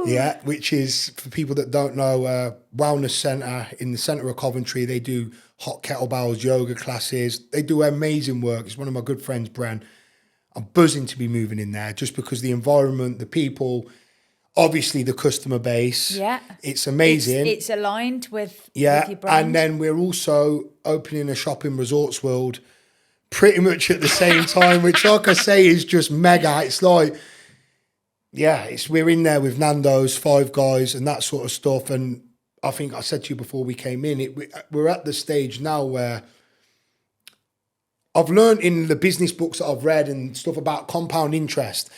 A: Yeah, which is, for people that don't know, a wellness centre in the centre of Coventry. They do hot kettlebells, yoga classes. They do amazing work. It's one of my good friends, Bren. I'm buzzing to be moving in there just because the environment, the people, obviously the customer base.
B: Yeah.
A: It's amazing.
B: It's aligned with
A: Yeah,
B: your brand.
A: and then we're also opening a shop in Resorts World pretty much at the same time, which, like I say, is just mega. It's like, we're in there with Nando's, Five Guys, and that sort of stuff. And I think I said to you before we came in, we're at the stage now where I've learned in the business books that I've read and stuff about compound interest,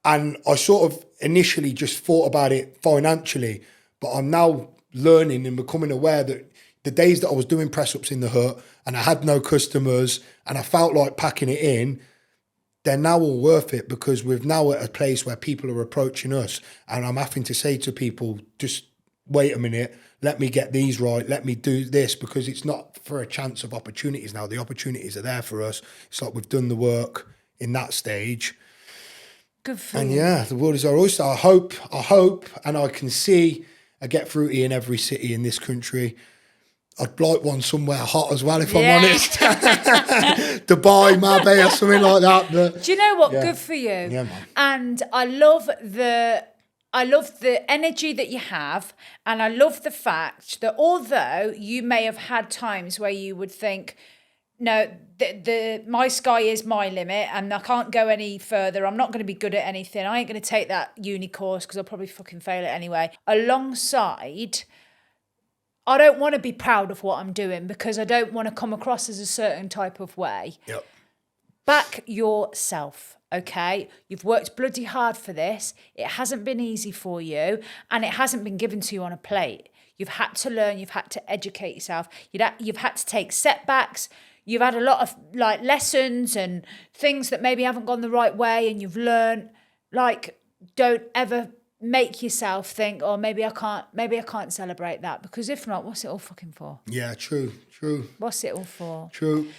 A: and I sort of initially just thought about it financially, but I'm now learning and becoming aware that the days that I was doing press-ups in the hut and I had no customers and I felt like packing it in, they're now all worth it, because we're now at a place where people are approaching us and I'm having to say to people, just wait a minute, let me get these right, let me do this, because it's not for a chance of opportunities now. The opportunities are there for us. It's like we've done the work in that stage.
B: Good for
A: And
B: you.
A: yeah, the world is our oyster. I hope, and I can see a Get Fruity in every city in this country. I'd like one somewhere hot as well, if I'm honest. Dubai, Marbella, something like that. But
B: do you know what?
A: yeah.
B: Good for you.
A: Yeah, man.
B: And I love the energy that you have, and I love the fact that although you may have had times where you would think, no, my sky is my limit and I can't go any further. I'm not going to be good at anything. I ain't going to take that uni course because I'll probably fucking fail it anyway. Alongside, I don't want to be proud of what I'm doing because I don't want to come across as a certain type of way.
A: Yep.
B: Back yourself, okay? You've worked bloody hard for this. It hasn't been easy for you, and it hasn't been given to you on a plate. You've had to learn. You've had to educate yourself. You've had to take setbacks. You've had a lot of like lessons and things that maybe haven't gone the right way, and you've learned. Like, don't ever make yourself think, oh, maybe I can't celebrate that, because if not, what's it all fucking for?
A: Yeah, true.
B: What's it all for?
A: True.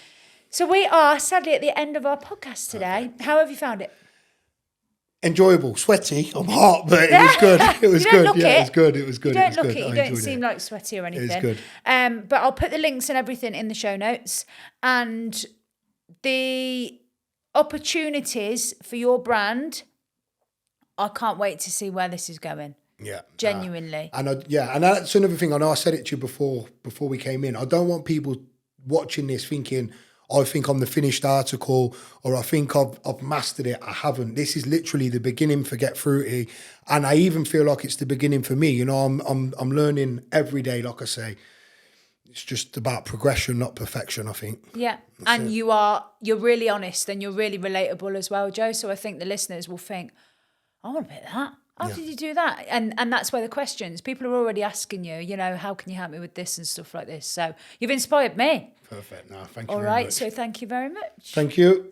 B: So we are sadly at the end of our podcast today.
A: Perfect.
B: How have you found it?
A: Enjoyable, sweaty. I'm hot, but it was good. It was good. Yeah, it was good. It was good.
B: You don't
A: It
B: look
A: was
B: it.
A: good.
B: You
A: I
B: don't
A: enjoyed
B: seem
A: it.
B: like sweaty or anything.
A: It was good.
B: But I'll put the links and everything in the show notes, and the opportunities for your brand. I can't wait to see where this is going.
A: Yeah,
B: genuinely.
A: And that's another thing. I know I said it to you before we came in. I don't want people watching this thinking, I think I'm the finished article, or I think I've mastered it. I haven't. This is literally the beginning for Get Fruity, and I even feel like it's the beginning for me. You know, I'm learning every day. Like I say, it's just about progression, not perfection, I think.
B: Yeah, and you're really honest and you're really relatable as well, Joe. So I think the listeners will think, I want a bit of that. How did you do that? And that's where the questions, people are already asking you, you know, how can you help me with this and stuff like this? So you've inspired me.
A: Perfect. No, thank you
B: All
A: very
B: right,
A: much.
B: so thank you very much.
A: Thank you.